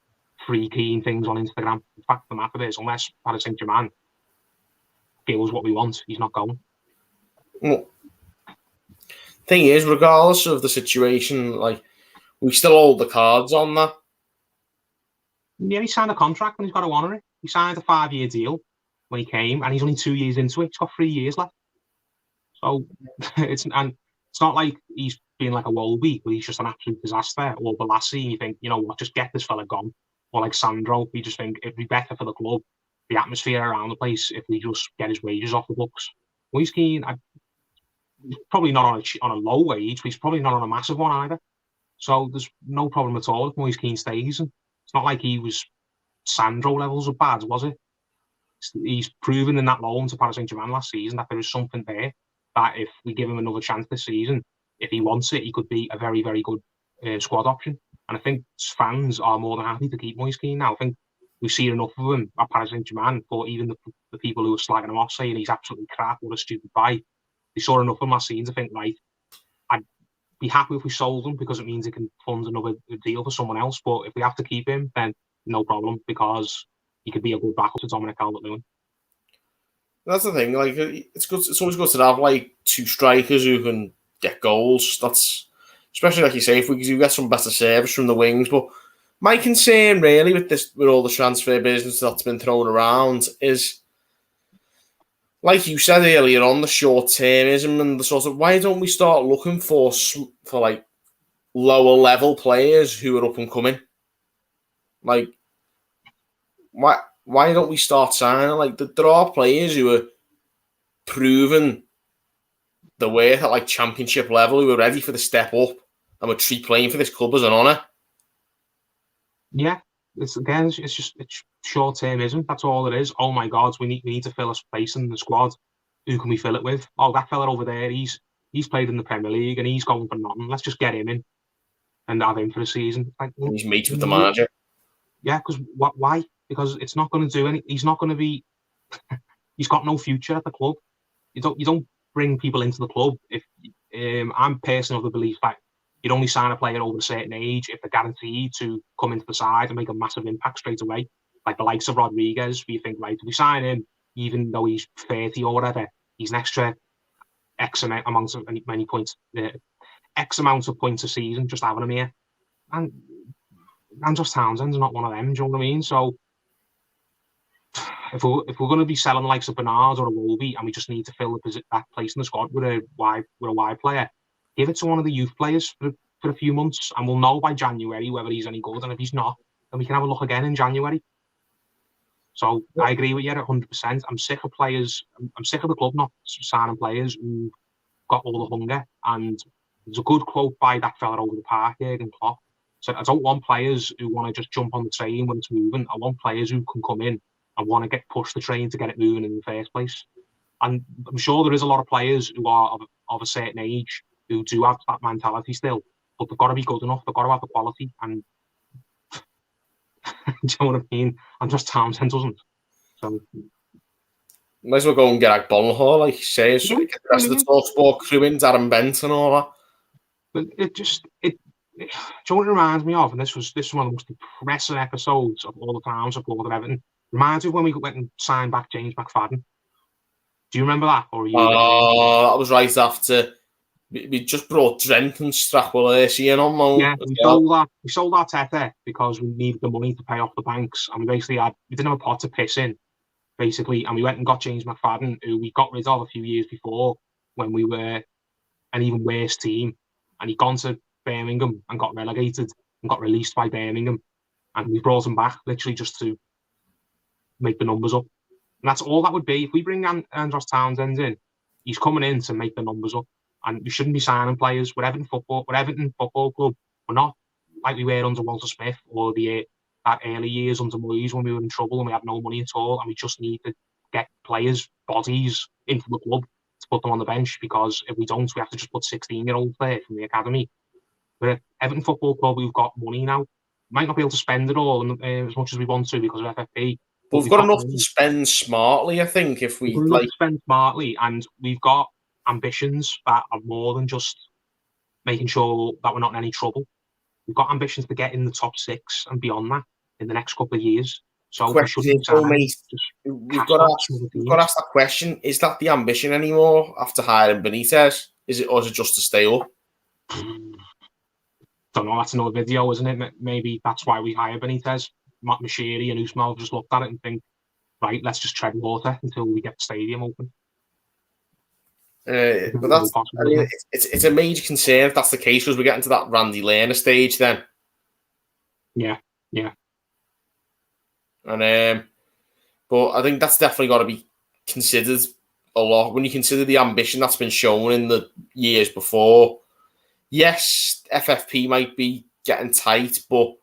free Kean things on Instagram. The fact of the matter is, unless Paris Saint-Germain give us what we want, he's not going. Well, thing is, regardless of the situation, like we still hold the cards on that. Yeah, he signed a contract and he's got to honour it. He signed a 5-year deal when he came, and he's only 2 years into it. He's got 3 years left. So it's not like he's being like a Wolby, but he's just an absolute disaster. Or Balassi, you think, you know what, just get this fella gone. Or like Sandro, we just think it'd be better for the club, the atmosphere around the place, if we just get his wages off the books. Moise Kean, probably not on a low wage, but he's probably not on a massive one either. So there's no problem at all if Moise Kean stays. It's not like he was Sandro levels of bad, was it? He's proven in that loan to Paris Saint-Germain last season that there is something there, that if we give him another chance this season, if he wants it, he could be a very, very good squad option. And I think fans are more than happy to keep Moise Kean now. I think we've seen enough of him at Paris Saint-Germain, but even the people who are slagging him off saying he's absolutely crap, what a stupid buy, they saw enough of him last season to think, right, I'd be happy if we sold him because it means it can fund another deal for someone else. But if we have to keep him, then no problem, because he could be a good backup to Dominic Calvert-Lewin. That's the thing. Like, it's good. It's always good to have like two strikers who can get goals. That's especially, like you say, if we do get some better service from the wings. But my concern, really, with all the transfer business that's been thrown around, is, like you said earlier on, the short termism and the sort of, why don't we start looking for like lower level players who are up and coming? Like, why don't we start signing? Like, there are players who are proven the worth at like championship level, who are ready for the step up and would treat playing for this club as an honour. Yeah, it's short termism. That's all it is. Oh my God, we need to fill a space in the squad. Who can we fill it with? Oh, that fella over there, he's played in the Premier League and he's going for nothing. Let's just get him in and have him for the season. Like, he's mates with the manager. Yeah, because why? Because it's not going to do any. He's not going to be. He's got no future at the club. You don't bring people into the club if. I'm personally of the belief that you'd only sign a player over a certain age if they're guaranteed to come into the side and make a massive impact straight away. Like the likes of Rodriguez, where you think, right, if we sign him, even though he's 30 or whatever, he's an extra X amount of points, X amount of points a season, just having him here. And Andros Townsend's not one of them, do you know what I mean? So if we're going to be selling the likes of Bernard or a Wolby and we just need to fill that place in the squad with a wide player, give it to one of the youth players for a few months and we'll know by January whether he's any good. And if he's not, then we can have a look again in January. So I agree with you 100%. I'm sick of players. I'm sick of the club not signing players who got all the hunger. And there's a good quote by that fella over the park here in Klopp. So I don't want players who want to just jump on the train when it's moving. I want players who can come in and want to push the train to get it moving in the first place. And I'm sure there is a lot of players who are of a certain age who do have that mentality still, but they've got to be good enough. They've got to have the quality. And do you know what I mean? And just Townsend doesn't. So might as well go and get like Bonhall, like you say, so get the rest of the TalkSport crew in, Darren Bent and all that. But do you know what it reminds me of? And this was one of the most depressing episodes of all the time supported Everton. Reminds me of when we went and signed back James McFadden. Do you remember that? Or that was right after we just brought Drent and Strachwell in on loan. Yeah, we sold our Tete because we needed the money to pay off the banks, and we didn't have a pot to piss in, basically, and we went and got James McFadden, who we got rid of a few years before when we were an even worse team, and he'd gone to Birmingham and got relegated and got released by Birmingham, and we brought him back literally just to make the numbers up. And that's all that would be. If we bring Andros Townsend in, he's coming in to make the numbers up. And we shouldn't be signing players. We're Everton Football Club. We're not like we were under Walter Smith or that early years under Moyes when we were in trouble and we had no money at all. And we just need to get players' bodies into the club to put them on the bench, because if we don't, we have to just put 16-year-olds there from the academy. We're Everton Football Club. We've got money now. We might not be able to spend it all as much as we want to because of FFP. But we've got enough to spend smartly, I think. If we spend smartly, and we've got ambitions that are more than just making sure that we're not in any trouble. We've got ambitions to get in the top 6 and beyond that in the next couple of years. So we've got to ask that question: is that the ambition anymore after hiring Benitez? Or is it just to stay up? Don't know. That's another video, isn't it? Maybe that's why we hired Benitez. Matt Mashiri and Usman just looked at it and think, right, let's just tread water until we get the stadium open. But it's a major concern if that's the case, because we're getting to that Randy Lerner stage then. Yeah. And but I think that's definitely got to be considered a lot when you consider the ambition that's been shown in the years before. Yes, FFP might be getting tight, but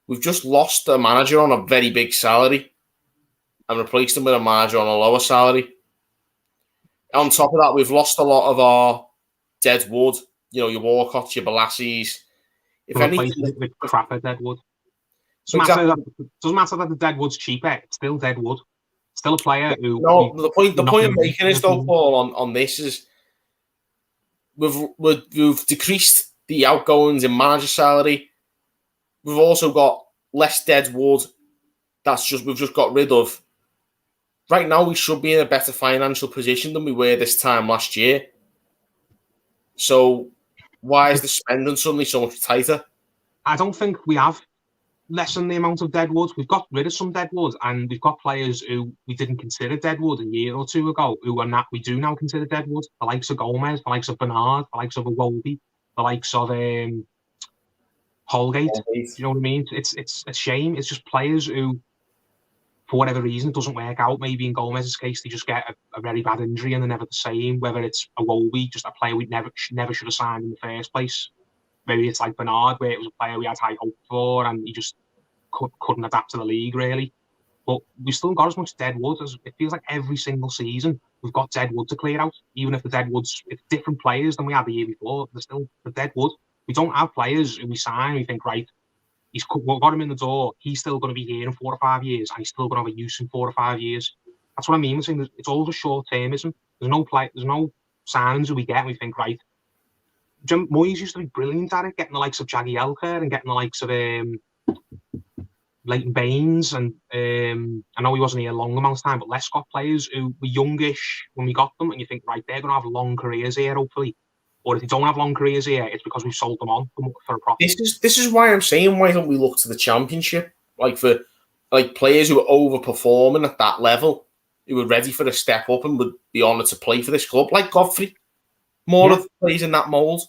we've just lost a manager on a very big salary and replaced him with a manager on a lower salary. On top of that, we've lost a lot of our dead wood. You know, your Walcotts, your Balassis. If anything, with crapper dead wood. Doesn't matter that the dead wood's cheaper. It's still dead wood. Still a player who. No, the point I'm making is though, Paul, on this is we've decreased the outgoings in manager salary. We've also got less dead wood. We've just got rid of. Right now, we should be in a better financial position than we were this time last year. So, why is the spending suddenly so much tighter? I don't think we have lessened the amount of deadwood. We've got rid of some deadwood, and we've got players who we didn't consider deadwood a year or two ago, who are not. We do now consider deadwood. The likes of Gomez, the likes of Bernard, the likes of Iwobi, the likes of Holgate. You know what I mean? It's a shame. It's just players who, for whatever reason, it doesn't work out. Maybe in Gomez's case, they just get a very bad injury and they're never the same. Whether it's Iwobi, just a player we never should have signed in the first place. Maybe it's like Bernard, where it was a player we had high hope for and he just couldn't adapt to the league, really. But we've still got as much dead wood as it feels like every single season. We've got dead wood to clear out, even if the dead wood's it's different players than we had the year before. There's still the dead wood. We don't have players who we sign. We think, right, we've got him in the door. He's still going to be here in 4 or 5 years, and he's still going to have a use in 4 or 5 years. That's what I mean. It's all just short-termism. There's no signings that we get, and we think, right. Moyes used to be brilliant at it, getting the likes of Jagielka and getting the likes of Leighton Baines, and I know he wasn't here a long amount of time, but Lescott players who were youngish when we got them, and you think, right, they're going to have long careers here, hopefully. or if they don't have long careers here, it's because we've sold them on for a profit. This is why I'm saying, why don't we look to the Championship, like for like players who are overperforming at that level, who are ready for a step up and would be honoured to play for this club, like Godfrey. More of plays in that mould.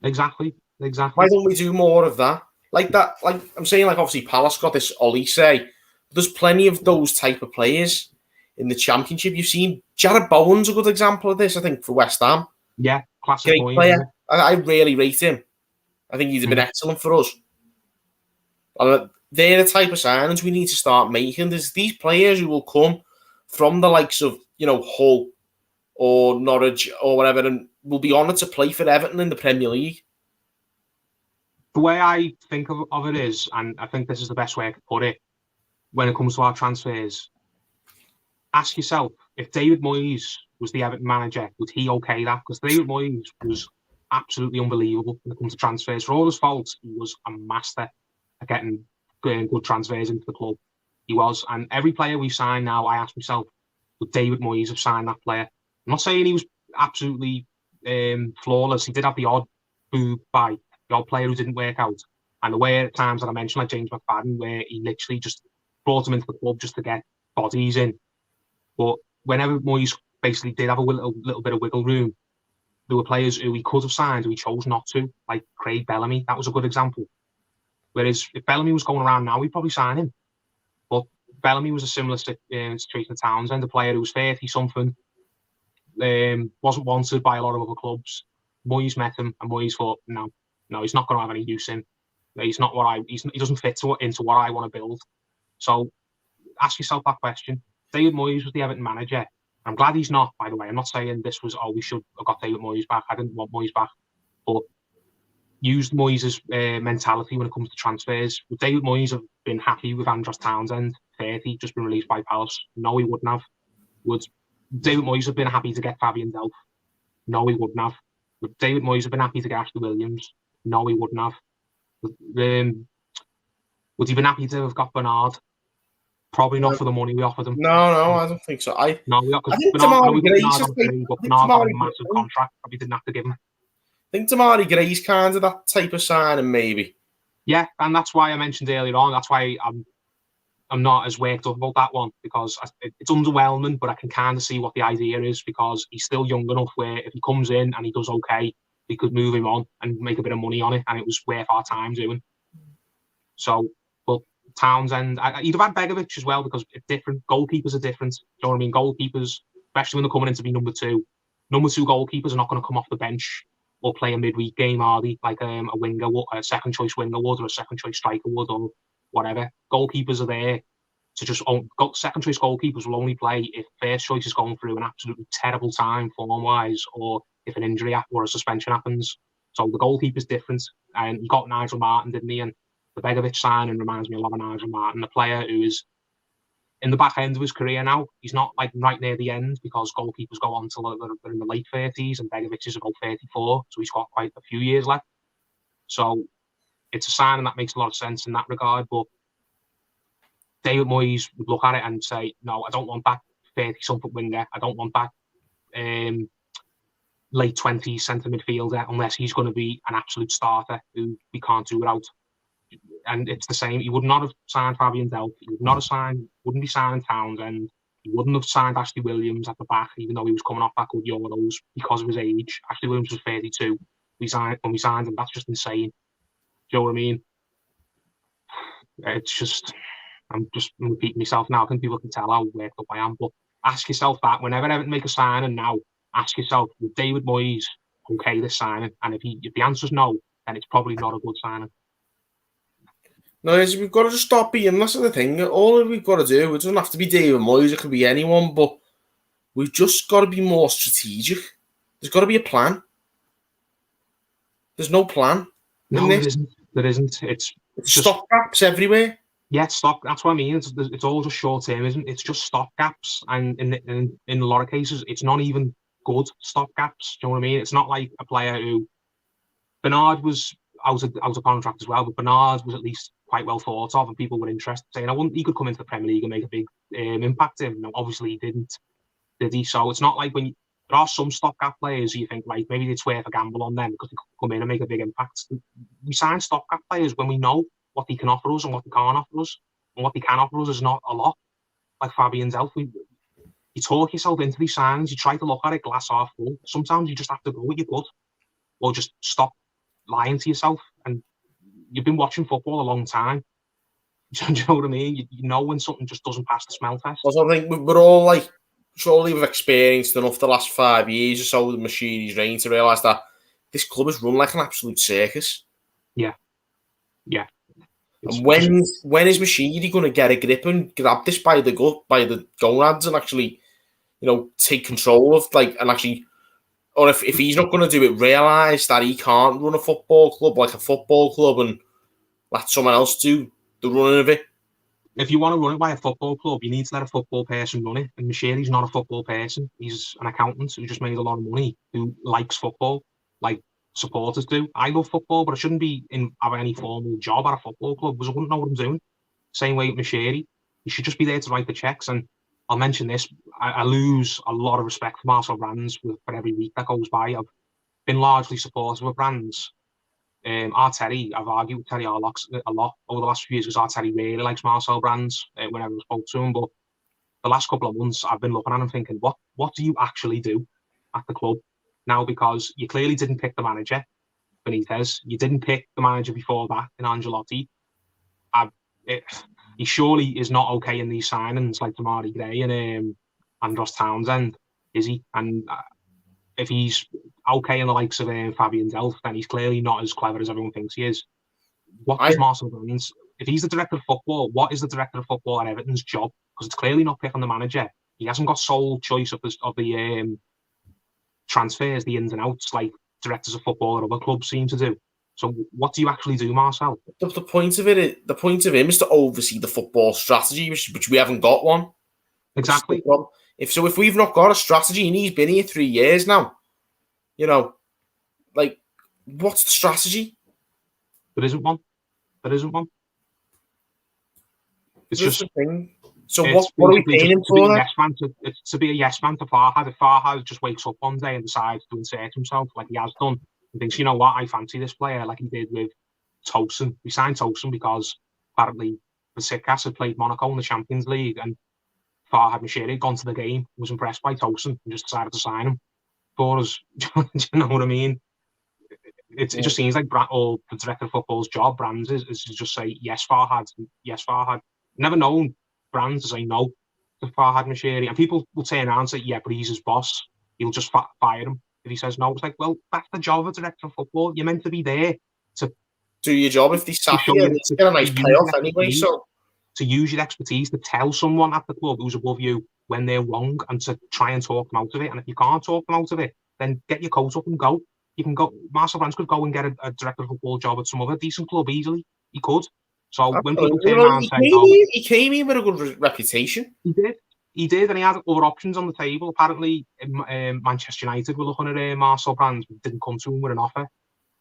Exactly. Why don't we do more of that? Like that, like I'm saying, like obviously Palace got this Olise. There's plenty of those type of players in the Championship. You've seen Jared Bowen's a good example of this, I think, for West Ham. Yeah, classic Great player. I really rate him. I think he'd have been excellent for us. They're the type of signings we need to start making. There's these players who will come from the likes of, Hull or Norwich or whatever, and will be honoured to play for Everton in the Premier League. The way I think of it is, and I think this is the best way I could put it, when it comes to our transfers, ask yourself, if David Moyes was the Everton manager, would he okay that? Because David Moyes was absolutely unbelievable when it comes to transfers. For all his faults, he was a master at getting good transfers into the club. He was. And every player we've signed now, I ask myself, would David Moyes have signed that player? I'm not saying he was absolutely flawless. He did have the odd boob by the odd player who didn't work out. And the way at times that I mentioned, like James McFadden, where he literally just brought him into the club just to get bodies in. But whenever Moyes basically did have a little bit of wiggle room, there were players who he could have signed who he chose not to, like Craig Bellamy. That was a good example. Whereas if Bellamy was going around now, we'd probably sign him. But Bellamy was a similar situation to Townsend, a player who was 30-something, wasn't wanted by a lot of other clubs. Moyes met him, and Moyes thought, no, he's not going to have any use in. He doesn't fit into what I want to build. So ask yourself that question. David Moyes was the Everton manager. I'm glad he's not, by the way. I'm not saying this was, we should have got David Moyes back. I didn't want Moyes back. But used Moyes' mentality when it comes to transfers. Would David Moyes have been happy with Andros Townsend, 30, just been released by Palace? No, he wouldn't have. Would David Moyes have been happy to get Fabian Delph? No, he wouldn't have. Would David Moyes have been happy to get Ashley Williams? No, he wouldn't have. Would he have been happy to have got Bernard? Probably not for the money we offered him. No, I don't think so. I think Demarai got a massive contract. Probably didn't have to give him. I think Demarai Gray's kind of that type of signing, maybe. Yeah, and that's why I mentioned earlier on. That's why I'm not as worked up about that one, because it's underwhelming, but I can kind of see what the idea is, because he's still young enough where if he comes in and he does okay, we could move him on and make a bit of money on it, and it was worth our time doing. So, but Townsend, he'd have had Begovic as well, because it's different. Goalkeepers are different. Do you know what I mean? Goalkeepers, especially when they're coming in to be number two goalkeepers are not going to come off the bench or play a midweek game, are they? Like a winger, a second choice winger would, or a second choice striker would, or whatever. Goalkeepers are there to just second choice goalkeepers will only play if first choice is going through an absolutely terrible time form wise, or if an injury or a suspension happens. So the goalkeeper's different. And he got Nigel Martin, didn't he? And the Begovic signing reminds me a lot of Nigel Martin, a player who is in the back end of his career now. He's not like right near the end, because goalkeepers go on till they're in the late 30s, and Begovic is about 34, so he's got quite a few years left. So it's a signing that makes a lot of sense in that regard. But David Moyes would look at it and say, no, I don't want that 30-something winger. I don't want that late 20s centre midfielder, unless he's going to be an absolute starter who we can't do without. And it's the same. He would not have signed Fabian Delph. He wouldn't be signing Townsend. He wouldn't have signed Ashley Williams at the back, even though he was coming off that good Euros, because of his age. Ashley Williams was 32 when we signed him. That's just insane. Do you know what I mean? It's just, I'm just repeating myself now. I think people can tell how worked up I am. But ask yourself that whenever Everton make a signing now, ask yourself, would David Moyes okay this signing? And if the answer's no, then it's probably not a good signing. No, we've got to just stop being, that's the thing. All we've got to do, it doesn't have to be David Moyes, it could be anyone, but we've just got to be more strategic. There's got to be a plan. There's no plan. No, there isn't. It's stop gaps everywhere. Yeah, stop. That's what I mean. It's all just short term, isn't it? It's just stop gaps, and in a lot of cases, it's not even good stop gaps. Do you know what I mean? It's not like a player who Bernard was out of contract as well, but Bernard was at least quite well thought of, and people were interested, saying he could come into the Premier League and make a big impact. No, obviously he didn't, did he? So it's not like when there are some stopgap players you think, like, maybe it's worth a gamble on them because they could come in and make a big impact. We sign stopgap players when we know what they can offer us and what they can't offer us. And what they can offer us is not a lot. Like Fabian's Delph, you talk yourself into these signings, you try to look at it glass half full. Sometimes you just have to go with your gut or just stop lying to yourself. And you've been watching football a long time. Do you know what I mean? You know when something just doesn't pass the smell test. Also, I think we're all like, surely we've experienced enough the last 5 years or so with Machini's reign to realise that this club is run like an absolute circus. Yeah. And when is Machini going to get a grip and grab this by the gut, by the gonads, and actually, take control of, and actually, or if he's not going to do it, realise that he can't run a football club like a football club and let someone else do the running of it. If you want to run it by a football club, you need to let a football person run it. And Machini's not a football person. He's an accountant who just made a lot of money, who likes football, like supporters do. I love football, but I shouldn't be have any formal job at a football club because I wouldn't know what I'm doing. Same way with Machiri. You should just be there to write the checks. And I'll mention this. I lose a lot of respect for Marcel Brands for every week that goes by. I've been largely supportive of Brands. Arteta, I've argued with Terry a lot over the last few years because Arteta really likes Marcel Brands whenever I spoke to him. But the last couple of months, I've been looking at him thinking, what do you actually do at the club now? Because you clearly didn't pick the manager, Benitez. You didn't pick the manager before that in Ancelotti. He surely is not okay in these signings like Demarai Gray and Andros Townsend, is he? And if he's okay in the likes of Fabian Delph, then he's clearly not as clever as everyone thinks he is. What does Marcel Brands, if he's the director of football, what is the director of football at Everton's job? Because it's clearly not picking the manager. He hasn't got sole choice of the transfers, the ins and outs, like directors of football at other clubs seem to do. So what do you actually do, Marcel? The point of him is to oversee the football strategy, which we haven't got one. Exactly. If we've not got a strategy, and he's been here 3 years now, what's the strategy? There isn't one. It's just the thing. So what are we paying him for? It's to be a yes man to Farhad. If Farhad just wakes up one day and decides to insert himself like he has done, and thinks, you know what, I fancy this player, like he did with Townsend. We signed Townsend because apparently Besiktas had played Monaco in the Champions League, and Farhad Mashiri had gone to the game, was impressed by Townsend, and just decided to sign him for us. Do you know what I mean? It just seems like the director of football's job, Brands, is to just say, yes, Farhad. Never known Brands to say no to Farhad Mashiri. And people will turn around and say, yeah, but he's his boss. He'll just fire him if he says no. It's like, well, that's the job of a director of football. You're meant to be there to do your job. If they sack you, it's get a nice payoff anyway. So to use your expertise to tell someone at the club who's above you when they're wrong and to try and talk them out of it. And if you can't talk them out of it, then get your coat up and go. You can go. Marcel Brands could go and get a director of football job at some other decent club easily. He could. So when people turn around and say, he came in with a good reputation. He did, and he had other options on the table. Apparently, Manchester United were looking at Marcel Brands, but didn't come to him with an offer,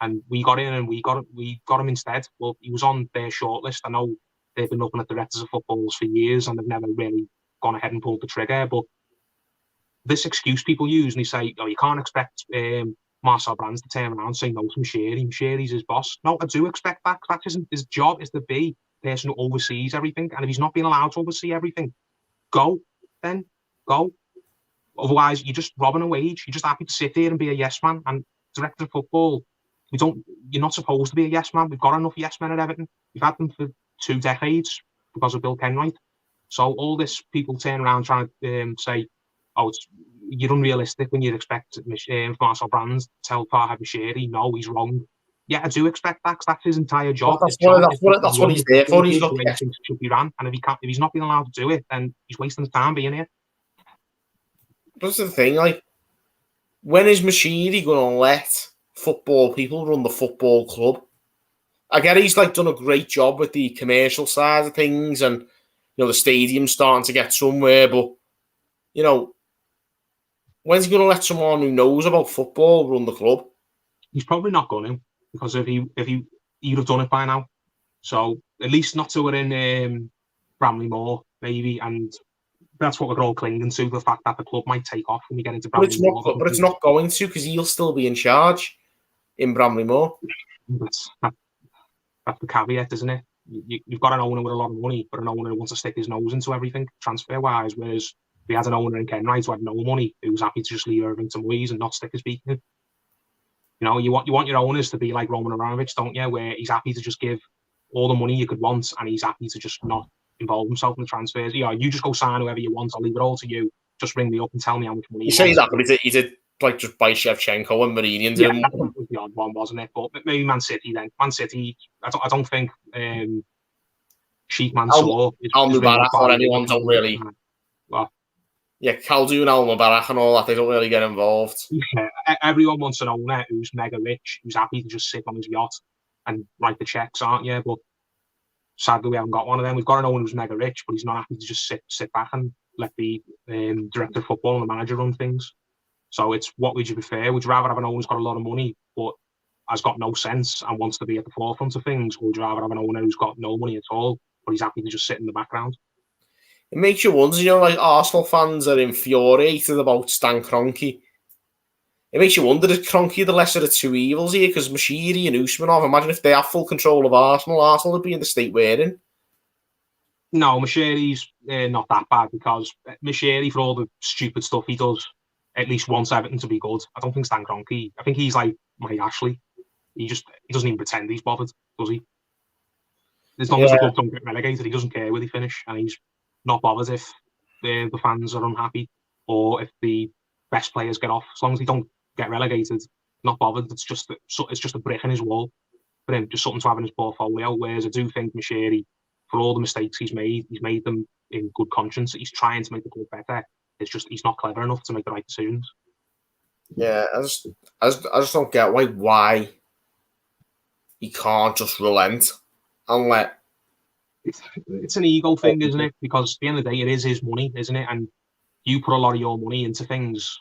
and we got in and we got him instead. Well, he was on their shortlist. I know they've been looking at directors of footballs for years, and they've never really gone ahead and pulled the trigger. But this excuse people use, and they say, "Oh, you can't expect Marcel Brands to turn around and say no to Mashiri. Mashiri's his boss." No, I do expect that. That's his job, is to be the person who oversees everything. And if he's not being allowed to oversee everything, go. Otherwise, you're just robbing a wage. You're just happy to sit there and be a yes man. And director of football, you're not supposed to be a yes man. We've got enough yes men at Everton. We've had them for 2 decades because of Bill Kenwright. So all this people turn around trying to say, "Oh, you're unrealistic when you expect Marcel Brands to tell Farhad Mashiri, no, he's wrong." Yeah, I do expect that, because that's his entire job. That's what he's there for. He's got things should be ran, and if he's not being allowed to do it, then he's wasting his time being here. That's the thing. Like, when is Mashiri going to let football people run the football club? I get he's done a great job with the commercial side of things, and the stadium's starting to get somewhere. But when's he going to let someone who knows about football run the club? He's probably not going to, because if he'd have done it by now. So at least not to it in Bramley Moore, maybe, and that's what we're all clinging to, the fact that the club might take off when we get into But Bramley Moor. but it's not going to, because he'll still be in charge in Bramley Moor. That's the caveat, isn't it? You've got an owner with a lot of money, but an owner who wants to stick his nose into everything transfer-wise, whereas we had an owner in McNEIL who had no money, who was happy to just leave everything to Moyes and not stick his beak in. You know, you want your owners to be like Roman Abramovich, don't you? Where he's happy to just give all the money you could want, and he's happy to just not involve himself in the transfers. You know, you just go sign whoever you want. I'll leave it all to you. Just ring me up and tell me how much money you say that, but he did like just buy Shevchenko and Mourinho. Yeah, that was the odd one, wasn't it? But maybe Man City then. Man City, I don't think Sheikh Mansour Al-Mubarak or anyone don't really. Well, yeah, Khaldoon Al-Mubarak and all that, they don't really get involved. Yeah, everyone wants an owner who's mega rich, who's happy to just sit on his yacht and write the checks, aren't you? But sadly, we haven't got one of them. We've got an owner who's mega rich, but he's not happy to just sit back and let the director of football and the manager run things. So it's, what would you prefer? Would you rather have an owner who's got a lot of money but has got no sense and wants to be at the forefront of things, or would you rather have an owner who's got no money at all but he's happy to just sit in the background? It makes you wonder, you know, like Arsenal fans are infuriated about Stan Kroenke. It makes you wonder if Kroenke the lesser of two evils here, because Moshiri and Usmanov, imagine if they have full control of Arsenal would be in the state we're in. No, Moshiri's not that bad, because Moshiri, for all the stupid stuff he does, at least wants Everton to be good. I don't think Stan Kroenke, I think he's like Mike Ashley. He doesn't even pretend he's bothered, does he? As long as the club don't get relegated, he doesn't care where they finish, and he's not bothered if the fans are unhappy or if the best players get off. As long as they don't get relegated, not bothered. It's just a brick in his wall for him, just something to have in his portfolio. Whereas I do think Moshiri, for all the mistakes he's made them in good conscience. He's trying to make the club better. It's just he's not clever enough to make the right decisions. Yeah, I just don't get why he can't just relent and let. It's an ego thing, isn't it? Because at the end of the day, it is his money, isn't it? And you put a lot of your money into things.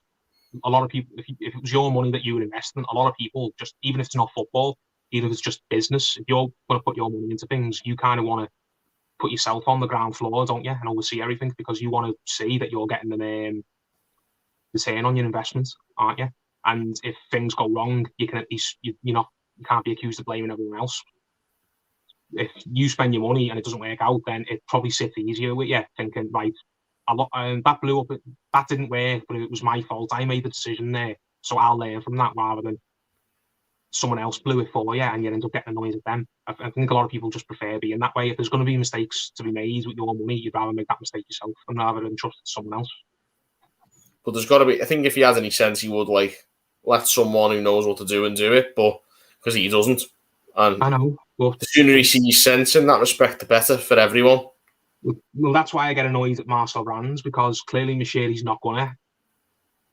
A lot of people, if it was your money that you were investing, a lot of people, just even if it's not football, even if it's just business, if you're going to put your money into things, you kind of want to put yourself on the ground floor, don't you, and oversee everything, because you want to see that you're getting an return on your investment, aren't you? And if things go wrong, you can at least you can't be accused of blaming everyone else. If you spend your money and it doesn't work out, then it probably sits easier with you, thinking, right, that blew up, that didn't work, but it was my fault. I made the decision there, so I'll learn from that, rather than someone else blew it for you and you end up getting annoyed at them. I think a lot of people just prefer being that way. If there's going to be mistakes to be made with your money, you'd rather make that mistake yourself and rather than trust someone else. But there's got to be, I think if he has any sense, he would let someone who knows what to do and do it, but because he doesn't. And I know. But the sooner he sees sense in that respect, the better for everyone. Well, that's why I get annoyed at Marcel Brands, because clearly Moshiri's not going to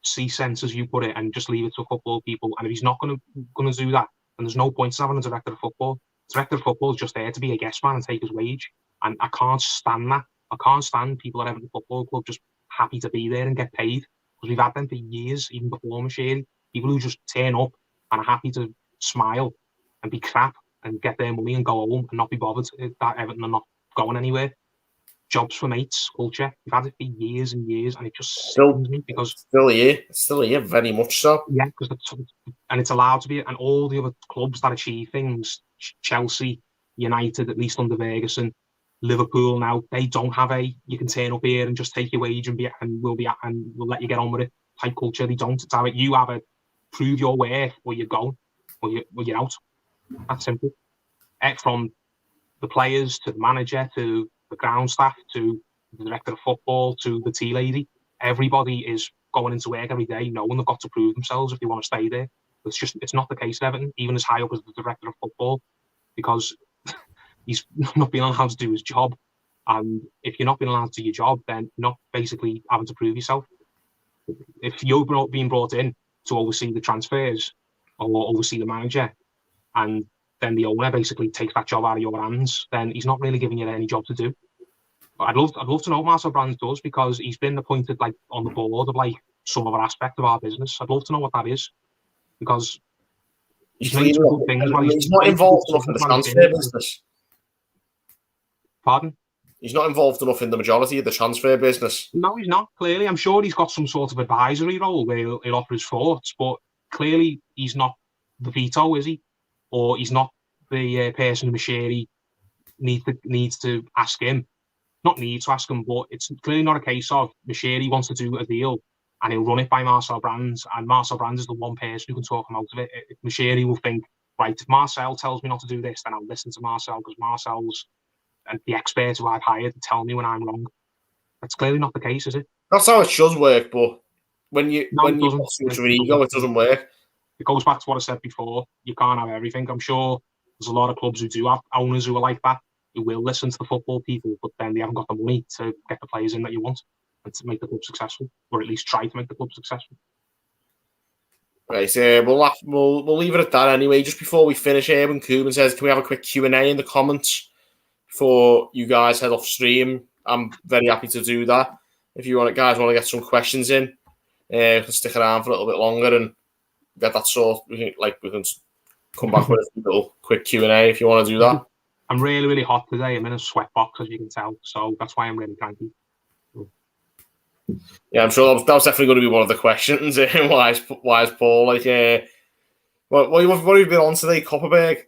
see sense, as you put it, and just leave it to football people. And if he's not going to do that, then there's no point in having a director of football. Director of football is just there to be a guest man and take his wage. And I can't stand that. I can't stand people at Everton Football Club just happy to be there and get paid, because we've had them for years, even before Moshiri. People who just turn up and are happy to smile and be crap and get their money and go home and not be bothered that Everton are not going anywhere. Jobs for mates culture. We've had it for years and years, and it just stings me, because still here, very much so. Yeah, because it's allowed to be, and all the other clubs that achieve things, Chelsea, United, at least under Ferguson, Liverpool now, they don't have you can turn up here and just take your wage and we'll let you get on with it type culture. They don't. It's how you have prove your worth, or you're going, or you're out. That's simple. From the players to the manager to the ground staff to the director of football to the tea lady, everybody is going into work every day knowing they've got to prove themselves if they want to stay there. It's not the case at Everton, even as high up as the director of football, because he's not being allowed to do his job. And if you're not being allowed to do your job, then you're not basically having to prove yourself. If you're being brought in to oversee the transfers or oversee the manager, and then the owner basically takes that job out of your hands, then he's not really giving you any job to do. But I'd love to know what Marcel Brands does, because he's been appointed on the board of some other aspect of our business. I'd love to know what that is, because he's made some good things. He's not involved enough in the transfer business. Pardon? he's not involved enough in the majority of the transfer business. No, he's not. Clearly, I'm sure he's got some sort of advisory role where he'll offer his thoughts, but clearly he's not the veto, is he? Or he's not the person who Mashiri needs to ask him. Not need to ask him, but it's clearly not a case of Mashiri wants to do a deal and he'll run it by Marcel Brands, and Marcel Brands is the one person who can talk him out of it. Mashiri will think, right, if Marcel tells me not to do this, then I'll listen to Marcel because Marcel's the expert who I've hired to tell me when I'm wrong. That's clearly not the case, is it? That's how it should work, but when you got so much of an ego, it doesn't work. It goes back to what I said before. You can't have everything. I'm sure there's a lot of clubs who do have owners who are like that, who will listen to the football people, but then they haven't got the money to get the players in that you want and to make the club successful, or at least try to make the club successful. Right, we'll leave it at that anyway. Just before we finish, Erwin Koeman says, can we have a quick Q&A in the comments before you guys head off stream? I'm very happy to do that. If you guys want to get some questions in, stick around for a little bit longer and get that sort. We can come back with a little quick Q&A if you want to do that. I'm really, really hot today. I'm in a sweat box, as you can tell, so that's why I'm really cranky. Yeah, I'm sure that was definitely going to be one of the questions. Why is Paul like? What have you been on today, Copperberg?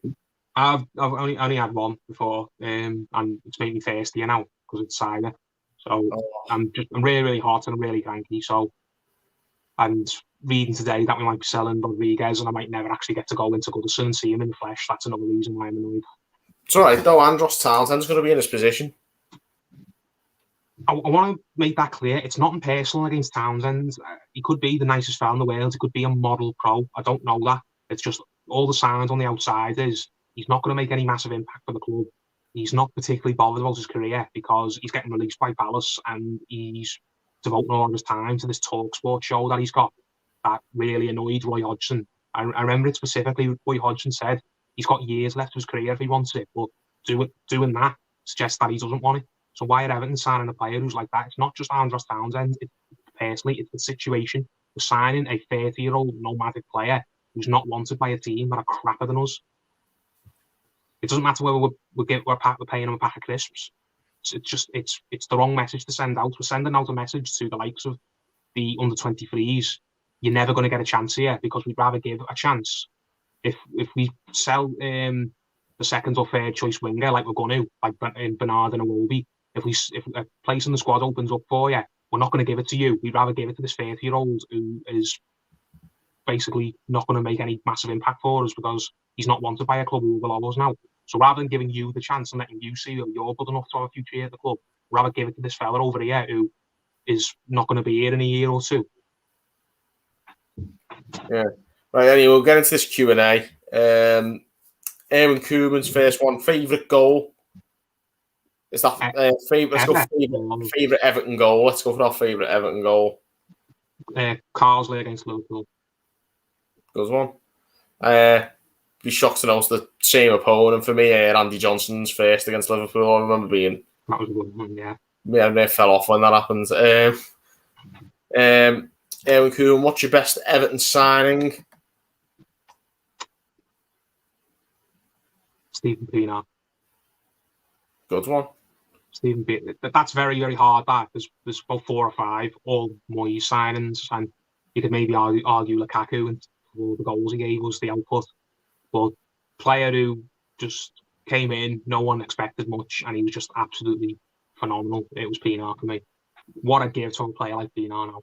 I've only had one before, and it's made me thirsty now because it's cider. So I'm really, really hot and I'm really cranky. So, and reading today that we might be selling Rodriguez and I might never actually get to go into Goodison and see him in the flesh. That's another reason why I'm annoyed. It's all right though. Andros Townsend's going to be in his position. I want to make that clear. It's not impersonal against Townsend. He could be the nicest fella in the world. He could be a model pro. I don't know that. It's just all the signs on the outside is he's not going to make any massive impact for the club. He's not particularly bothered about his career because he's getting released by Palace and he's devoting all of his time to this TalkSport show that he's got that really annoyed Roy Hodgson. I remember it specifically. Roy Hodgson said he's got years left of his career if he wants it, but doing that suggests that he doesn't want it. So why are Everton signing a player who's like that? It's not just Andros Townsend. Personally, it's the situation. We're signing a 30-year-old nomadic player who's not wanted by a team that are crapper than us. It doesn't matter whether we're paying him a pack of crisps. It's the wrong message to send out. We're sending out a message to the likes of the under-23s. You're never going to get a chance here because we'd rather give a chance. If we sell the second or third choice winger like we're going to, like Bernard and Iwobi, if a place in the squad opens up for you, we're not going to give it to you. We'd rather give it to this 30-year-old who is basically not going to make any massive impact for us because he's not wanted by a club who are below us now. So rather than giving you the chance and letting you see that you're good enough to have a future here at the club, rather give it to this fella over here who is not going to be here in a year or two. Yeah. Right, anyway, we'll get into this Q&A. Erwin Koeman's first one, favourite goal. Is that favourite? Let's go favourite Everton goal. Let's go for our favourite Everton goal. Carsley against Liverpool. Good one. Be shocked to know it's the same opponent for me. Andy Johnson's first against Liverpool. I remember being that was a good one. Yeah. Yeah, they fell off when that happened. Erwin Koeman, what's your best Everton signing? Stephen Pienaar. Good one. Stephen Pienaar. That's very, very hard. That there's about 4 or 5 all Moyes signings, and you could maybe argue Lukaku and all the goals he gave us, the output. But player who just came in, no one expected much, and he was just absolutely phenomenal. It was Pienaar for me. What a give to a player like Pienaar now.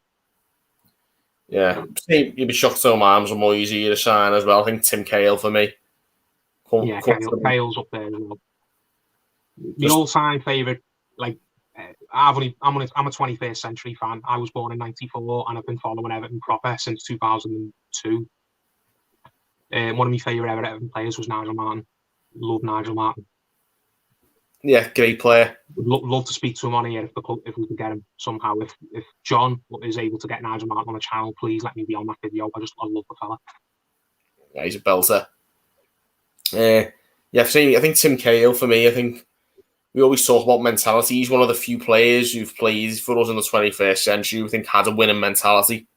Yeah, you'd be shocked to know my arms are Moyes here to sign as well. I think Tim Cahill for me. Cahill's up there as well. The all-time favourite, like I'm a 21st century fan. I was born in '94 and I've been following Everton proper since 2002. One of my favourite Everton players was Nigel Martin. Love Nigel Martin. Yeah, great player. Would love to speak to him on here if we could get him somehow. If John is able to get Nigel Martin on the channel, please let me be on that video. I love the fella. Yeah, he's a belter. I think Tim Cahill for me. I think we always talk about mentality. He's one of the few players who've played for us in the 21st century who I think had a winning mentality.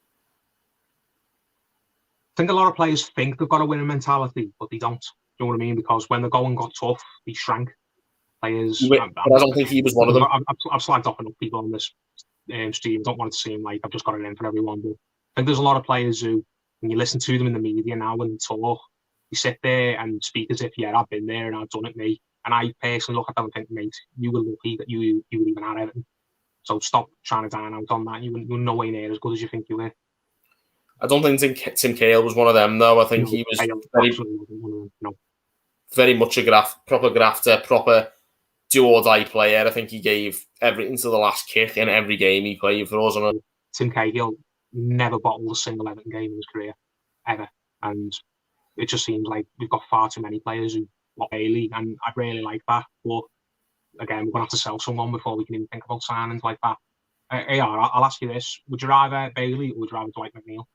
I think a lot of players think they've got a winning mentality, but they don't. You know what I mean? Because when the going got tough, they shrank. players. But I don't think he was one of them. I've slagged off enough people on this stream. I don't want it to seem like I've just got it in for everyone, but I think there's a lot of players who, when you listen to them in the media now when they talk, you sit there and speak as if, yeah, I've been there and I've done it, mate. And I personally look at them and think, mate, you were lucky that you were even at Everton. So stop trying to dine out on that. You were no way near as good as you think you were. I don't think Tim Cahill was one of them, though. I think he was very much a proper grafter, proper do-or-die player. I think he gave everything to the last kick in every game he played for us. Tim Cahill never bottled a single Everton game in his career, ever. And it just seems like we've got far too many players who got Bailey, and I'd really like that. But again, we're going to have to sell someone before we can even think about signings like that. AR, I'll ask you this. Would you rather Bailey or would you rather Dwight McNEIL?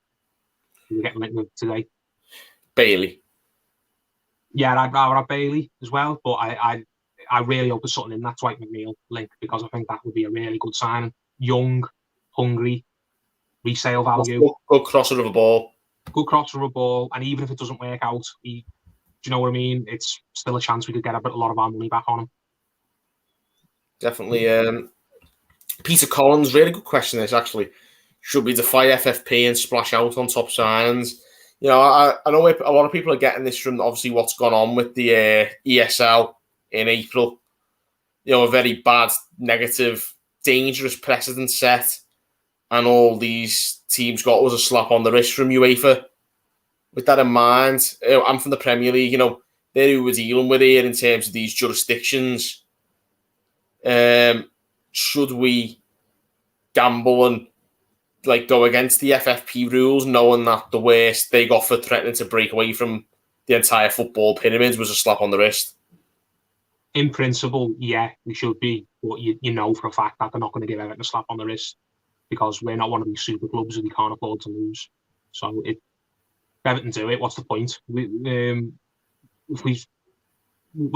We're getting linked with today. Bailey. Yeah, I'd rather have Bailey as well, but I really hope there's something in that Dwight McNEIL link, because I think that would be a really good signing. Young, hungry, resale value. Good crosser of a ball. Good crosser of a ball, and even if it doesn't work out, do you know what I mean? It's still a chance we could get a lot of our money back on him. Definitely. Peter Collins, really good question this, actually. Should we defy FFP and splash out on top signings? You know, I know a lot of people are getting this from obviously what's gone on with the ESL in April. You know, a very bad, negative, dangerous precedent set, and all these teams got was a slap on the wrist from UEFA. With that in mind, I'm from the Premier League. You know, they're who we're dealing with here in terms of these jurisdictions. Should we gamble and go against the FFP rules, knowing that the worst they got for threatening to break away from the entire football pyramid was a slap on the wrist? In principle, yeah, we should be, but you know for a fact that they're not going to give Everton a slap on the wrist, because we're not one of these super clubs that we can't afford to lose. So if Everton do it, what's the point? We're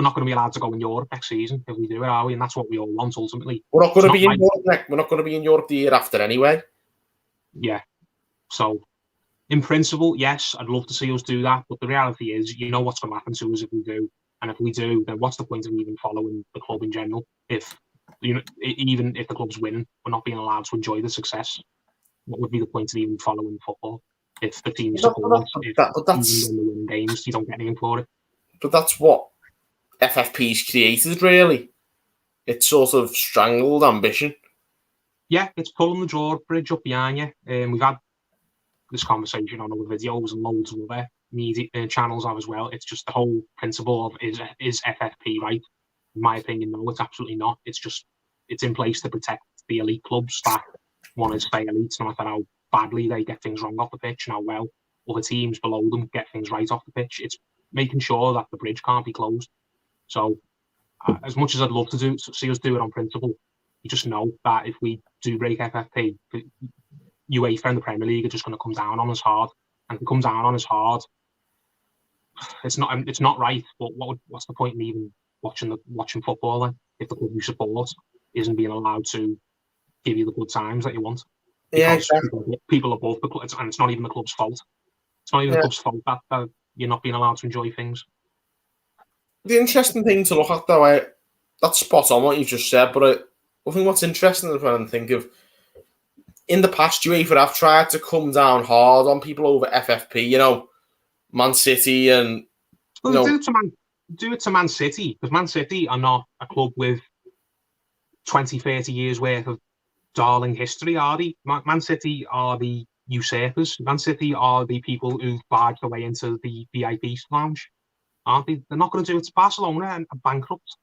not going to be allowed to go in Europe next season if we do it, are we? And that's what we all want ultimately. We're not going to be in Europe. We're not going to be in Europe the year after anyway. Yeah. So, in principle, yes, I'd love to see us do that. But the reality is, you know what's going to happen to us if we do. And if we do, then what's the point of even following the club in general? If even if the club's winning, we're not being allowed to enjoy the success. What would be the point of even following football if the team you support, if even when winning games, you don't get anything for it? But that's what FFP's created, really. It's sort of strangled ambition. Yeah, it's pulling the drawbridge up behind you. We've had this conversation on other videos, and loads of other media channels have as well. It's just the whole principle of is FFP right? In my opinion, no, it's absolutely not. It's in place to protect the elite clubs that want to stay elite, no matter how badly they get things wrong off the pitch and how well other teams below them get things right off the pitch. It's making sure that the bridge can't be closed. So, as much as I'd love to see us do it on principle, you just know that if we do break FFP, UEFA and the Premier League are just going to come down on us hard. And if it comes down on us hard, it's not right. But what's the point in even watching football then, if the club you support isn't being allowed to give you the good times that you want? Because yeah, exactly. People above the club, and it's not even the club's fault. It's not even the club's fault that you're not being allowed to enjoy things. The interesting thing to look at, though, that's spot on what you just said, but I think what's interesting is when I think of, in the past, UEFA have tried to come down hard on people over FFP, you know, Man City and... do it to Man City, because Man City are not a club with 20, 30 years worth of darling history, are they? Man City are the usurpers. Man City are the people who've barged their way into the VIP lounge, aren't they? They're not going to do it to Barcelona and bankrupt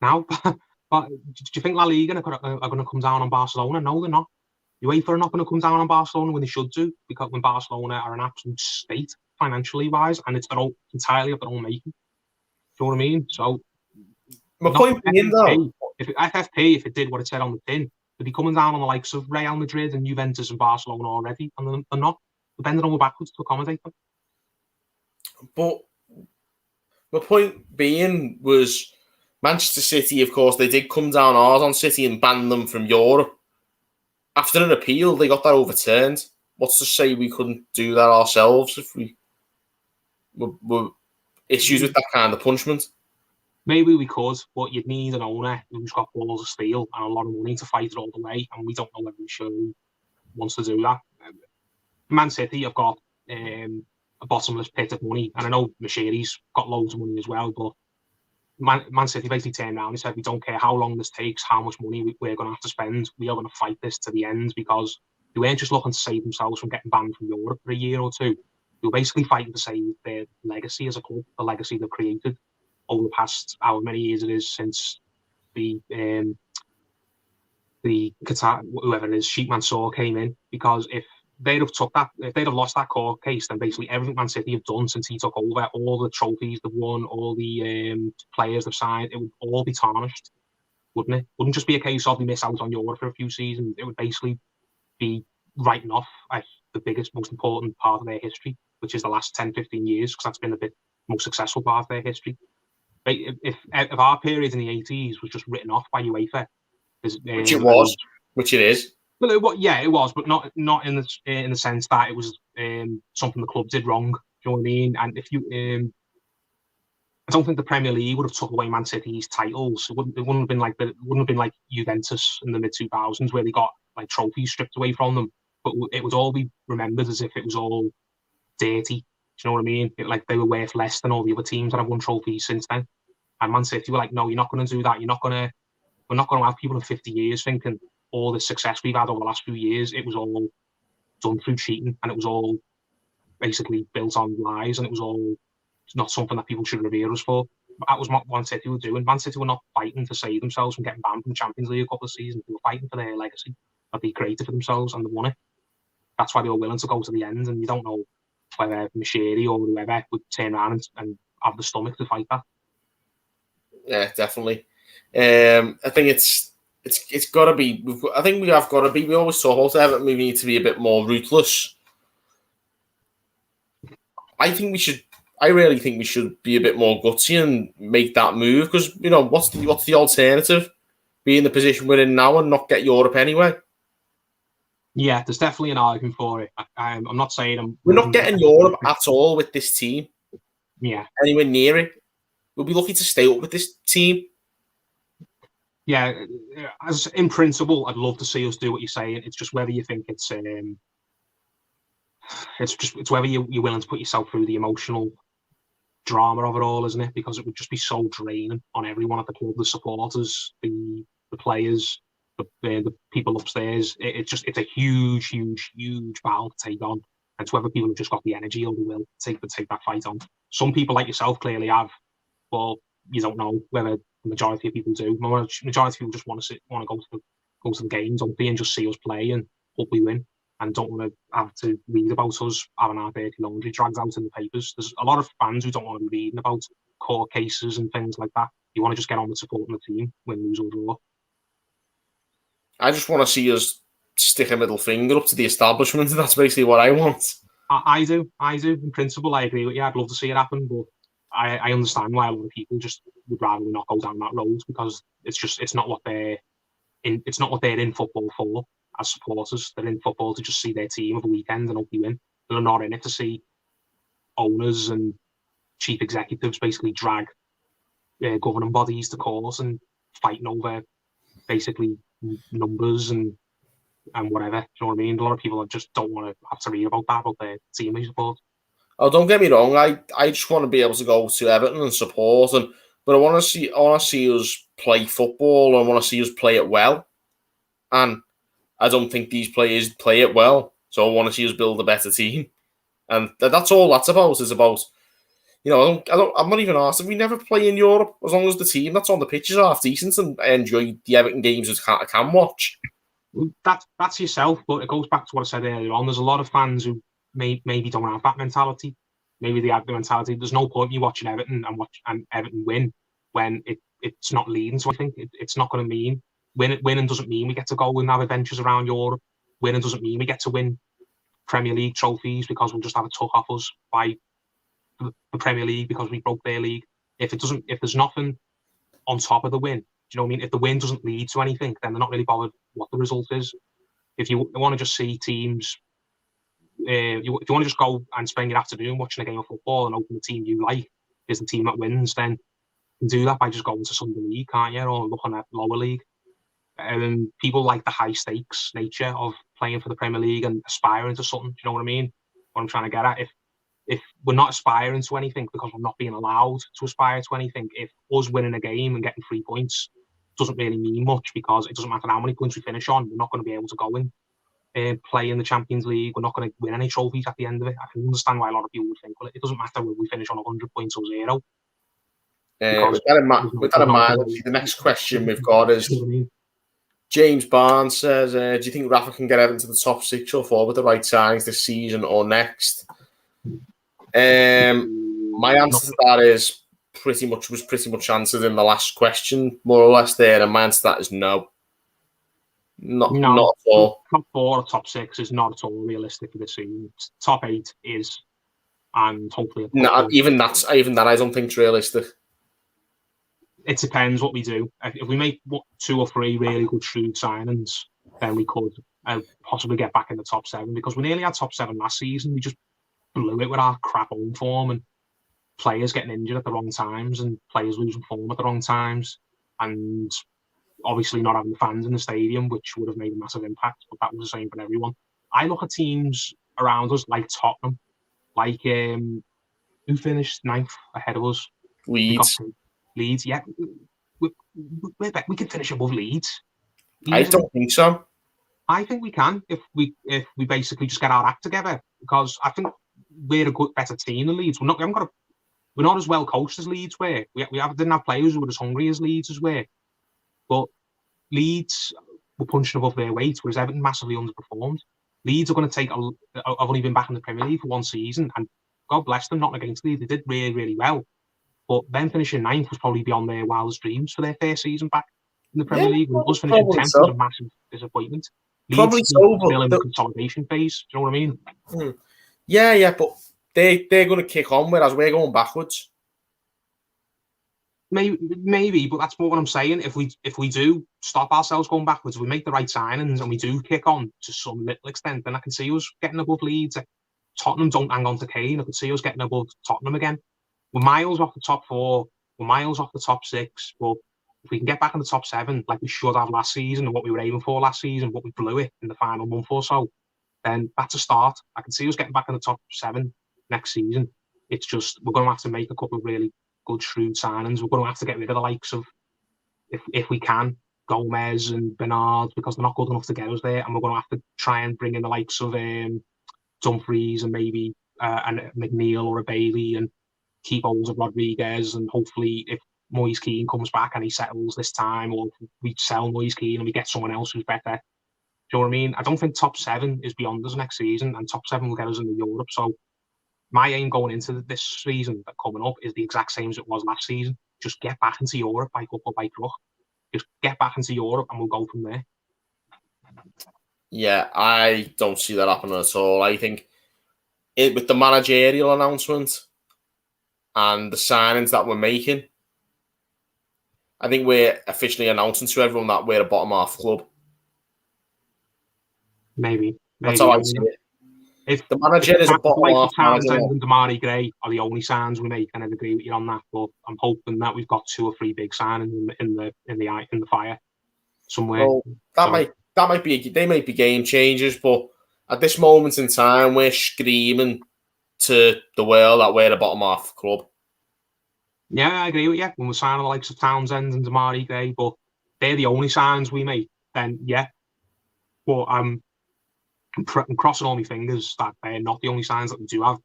now. But do you think La Liga are going to come down on Barcelona? No, they're not. UEFA are not going to come down on Barcelona when they should do, because when Barcelona are an absolute state financially wise, and it's entirely of their own making. Do you know what I mean? So, my point being, though, if it did what it said on the tin, they'd be coming down on the likes of Real Madrid and Juventus and Barcelona already, and they're not. They're bending over backwards to accommodate them. But my point being was, Manchester City, of course, they did come down hard on City and ban them from Europe. After an appeal, they got that overturned. What's to say we couldn't do that ourselves if we were issues with that kind of punishment? Maybe we could, but you'd need an owner who's got balls of steel and a lot of money to fight it all the way, and we don't know whether Shirley wants to do that. Man City have got a bottomless pit of money, and I know Mashiri's got loads of money as well, but Man City basically turned around and said, we don't care how long this takes, how much money we're going to have to spend. We are going to fight this to the end, because they weren't just looking to save themselves from getting banned from Europe for a year or two. They were basically fighting to save their legacy as a club, the legacy they've created over the past however many years it is since the Qatar, whoever it is, Sheikh Mansour came in. Because if they'd have lost that court case, then basically everything Man City have done since he took over, all the trophies they've won, all the players they've signed, it would all be tarnished, wouldn't it? Wouldn't just be a case of they miss out on Europe for a few seasons. It would basically be writing off the biggest, most important part of their history, which is the last 10, 15 years, because that's been the most successful part of their history. If our period in the 80s was just written off by UEFA, which it was, which it is. Well, it was, but not in the sense that it was something the club did wrong. Do you know what I mean? And if you, I don't think the Premier League would have took away Man City's titles. It wouldn't have been like Juventus in the mid 2000s, where they got like trophies stripped away from them. But it would all be remembered as if it was all dirty. Do you know what I mean? Like they were worth less than all the other teams that have won trophies since then. And Man City were like, no, you're not going to do that. We're not going to have people in 50 years thinking all the success we've had over the last few years, it was all done through cheating, and it was all basically built on lies, and it was all not something that people should revere us for. But that was what Man City were doing. Man City were not fighting to save themselves from getting banned from the Champions League a couple of seasons. They were fighting for their legacy that they created for themselves, and they won it. That's why they were willing to go to the end, and you don't know whether Mashiri or whoever would turn around and have the stomach to fight that. Yeah, definitely. I think it's got to be. I think we have got to be. We always talk about Everton. We need to be a bit more ruthless. I really think we should be a bit more gutsy and make that move, because what's the alternative? Be in the position we're in now and not get Europe anyway. Yeah, there's definitely an argument for it. I'm not saying we're not getting Europe at all with this team. Yeah, anywhere near it. We'll be lucky to stay up with this team. Yeah, as in principle, I'd love to see us do what you're saying. It's just whether you think it's whether you're willing to put yourself through the emotional drama of it all, isn't it? Because it would just be so draining on everyone at the club, the supporters, the players, the people upstairs. It's a huge battle to take on. And it's whether people have just got the energy or the will to take that fight on. Some people like yourself clearly have, but you don't know whether the majority of people do. The majority of people just want to go to the games, don't they, and just see us play and hope we win, and don't want to have to read about us having our dirty laundry dragged out in the papers. There's a lot of fans who don't want to be reading about court cases and things like that. You want to just get on with supporting the team, win, lose or draw. I just want to see us stick a middle finger up to the establishment, and that's basically what I want. I do. In principle, I agree with you. I'd love to see it happen, but I understand why a lot of people just would rather not go down that road, because it's not what they're in football for as supporters. They're in football to just see their team of a weekend and hope they win. They're not in it to see owners and chief executives basically drag governing bodies to court and fighting over basically numbers and whatever. Do you know what I mean? A lot of people just don't want to have to read about that, about their team they support. Oh, don't get me wrong. I just want to be able to go to Everton and support, but I want to see us play football. I want to see us play it well, and I don't think these players play it well. So I want to see us build a better team, and that's all that's about. Is about, I'm not even asked if we never play in Europe, as long as the team that's on the pitch is half decent and I enjoy the Everton games as I can watch. That's yourself, but it goes back to what I said earlier on. There's a lot of fans who maybe don't have that mentality. Maybe they have the mentality. There's no point in you watching Everton and Everton win when it's not leading. So I think it's not going to mean winning doesn't mean we get to go and have adventures around Europe. Winning doesn't mean we get to win Premier League trophies, because we'll just have it took off us by the Premier League because we broke their league. If there's nothing on top of the win, do you know what I mean? If the win doesn't lead to anything, then they're not really bothered what the result is. If you want to just see teams, if you want to just go and spend your afternoon watching a game of football and hoping the team you like is the team that wins, then can do that by just going to Sunday League, can't you? Or looking at lower league. People like the high stakes nature of playing for the Premier League and aspiring to something. Do you know what I mean? What I'm trying to get at. If we're not aspiring to anything because we're not being allowed to aspire to anything, if us winning a game and getting 3 points doesn't really mean much, because it doesn't matter how many points we finish on, we're not going to be able to go and play in the Champions League. We're not going to win any trophies at the end of it. I can understand why a lot of people would think, well, it doesn't matter whether we finish on 100 points or 0. With that in mind, the next question we've got is James Barnes says, do you think Rafa can get Everton to the top 6 or 4 with the right signings this season or next? My answer to that is pretty much answered in the last question, more or less there, and my answer to that is no. Not at all. Top 4 or top 6 is not at all realistic for this season. Top 8 is, and hopefully even that I don't think is realistic. It depends what we do. If we make 2 or 3 really good shrewd signings, then we could possibly get back in the top 7, because we nearly had top 7 last season. We just blew it with our crap home form and players getting injured at the wrong times and players losing form at the wrong times, and obviously not having the fans in the stadium, which would have made a massive impact, but that was the same for everyone. I look at teams around us like Tottenham, like who finished 9th ahead of us? Leeds, yeah. We can finish above Leeds. I don't think so. I think we can if we basically just get our act together, because I think we're a better team than Leeds. We're not as well coached as Leeds were. We didn't have players who were as hungry as Leeds as were. But Leeds were punching above their weight, whereas Everton massively underperformed. Leeds are going to I've only been back in the Premier League for 1 season, and God bless them, not against Leeds. They did really, really well. But them finishing 9th was probably beyond their wildest dreams for their first season back in the Premier League. Us finishing 10th was a massive disappointment. Probably Leeds so, still in the consolidation phase. Do you know what I mean? Yeah, but they're going to kick on, whereas we're going backwards. Maybe, but that's what I'm saying. If we do stop ourselves going backwards, if we make the right signings and we do kick on to some little extent, then I can see us getting above Leeds. Tottenham don't hang on to Kane. I could see us getting above Tottenham again. We're miles off the top 4. We're miles off the top 6. But if we can get back in the top 7, like we should have last season, and what we were aiming for last season, but we blew it in the final month or so, then that's a start. I can see us getting back in the top 7 next season. It's just we're going to have to make a couple of really good shrewd signings. We're going to have to get rid of the likes of, if we can, Gomez and Bernard, because they're not good enough to get us there, and we're going to have to try and bring in the likes of Dumfries and maybe a McNEIL or a Bailey, and keep hold of Rodriguez, and hopefully if Moise Keane comes back and he settles this time, or if we sell Moise Keane and we get someone else who's better. Do you know what I mean? I don't think top 7 is beyond us next season, and top 7 will get us into Europe. So my aim going into this season that coming up is the exact same as it was last season. Just get back into Europe by hook or by crook. Just get back into Europe and we'll go from there. Yeah, I don't see that happening at all. I think with the managerial announcement and the signings that we're making, I think we're officially announcing to everyone that we're a bottom half club. Maybe. That's how I see it. If the manager is a bottom half Townsend and Damarai Gray are the only signs we make, and I'd agree with you on that. But I'm hoping that we've got 2 or 3 big signings in the fire somewhere. Well, that might be they might be game changers, but at this moment in time, we're screaming to the world that we're a bottom half club. Yeah, I agree with you. When we're signing the likes of Townsend and Demarai Gray, but they're the only signs we make, then yeah. But I'm crossing all my fingers that they're not the only signs that we do have.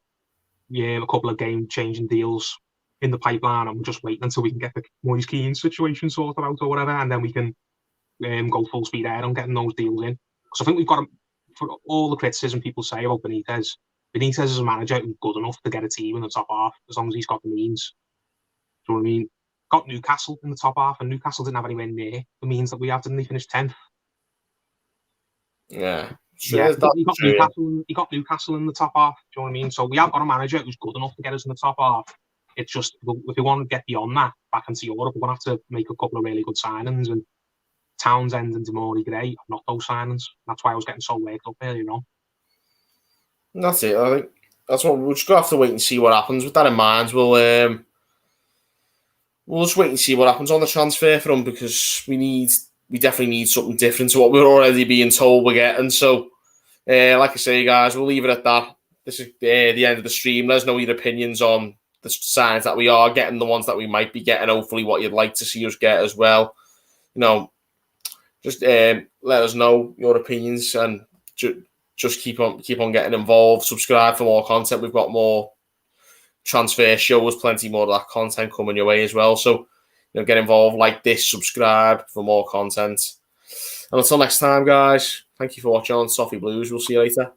Yeah, a couple of game-changing deals in the pipeline, and we're just waiting until we can get the Moise Keane situation sorted out or whatever, and then we can go full speed ahead on getting those deals in. Because I think we've got, for all the criticism people say about Benitez is a manager who's good enough to get a team in the top half, as long as he's got the means. Do you know what I mean? Got Newcastle in the top half, and Newcastle didn't have anywhere near the means that we have. Didn't they finish 10th? Yeah. Sure, he got Newcastle in the top half. Do you know what I mean? So we have got a manager who's good enough to get us in the top half. It's just, if we want to get beyond that, back into Europe, we're going to have to make a couple of really good signings. And Townsend and Demarai Gray are not those signings. That's why I was getting so worked up earlier on. That's it. I think that's what we're just going to have to wait and see what happens. With that in mind, we'll we'll just wait and see what happens on the transfer front, because we definitely need something different to what we're already being told we're getting. So, like I say, guys, we'll leave it at that. This is the end of the stream. Let us know your opinions on the signs that we are getting, the ones that we might be getting, hopefully what you'd like to see us get as well. Just let us know your opinions, and just keep on getting involved. Subscribe for more content. We've got more transfer shows, plenty more of that content coming your way as well. So, get involved, like this, subscribe for more content. And until next time, guys, thank you for watching on Toffee Blues. We'll see you later.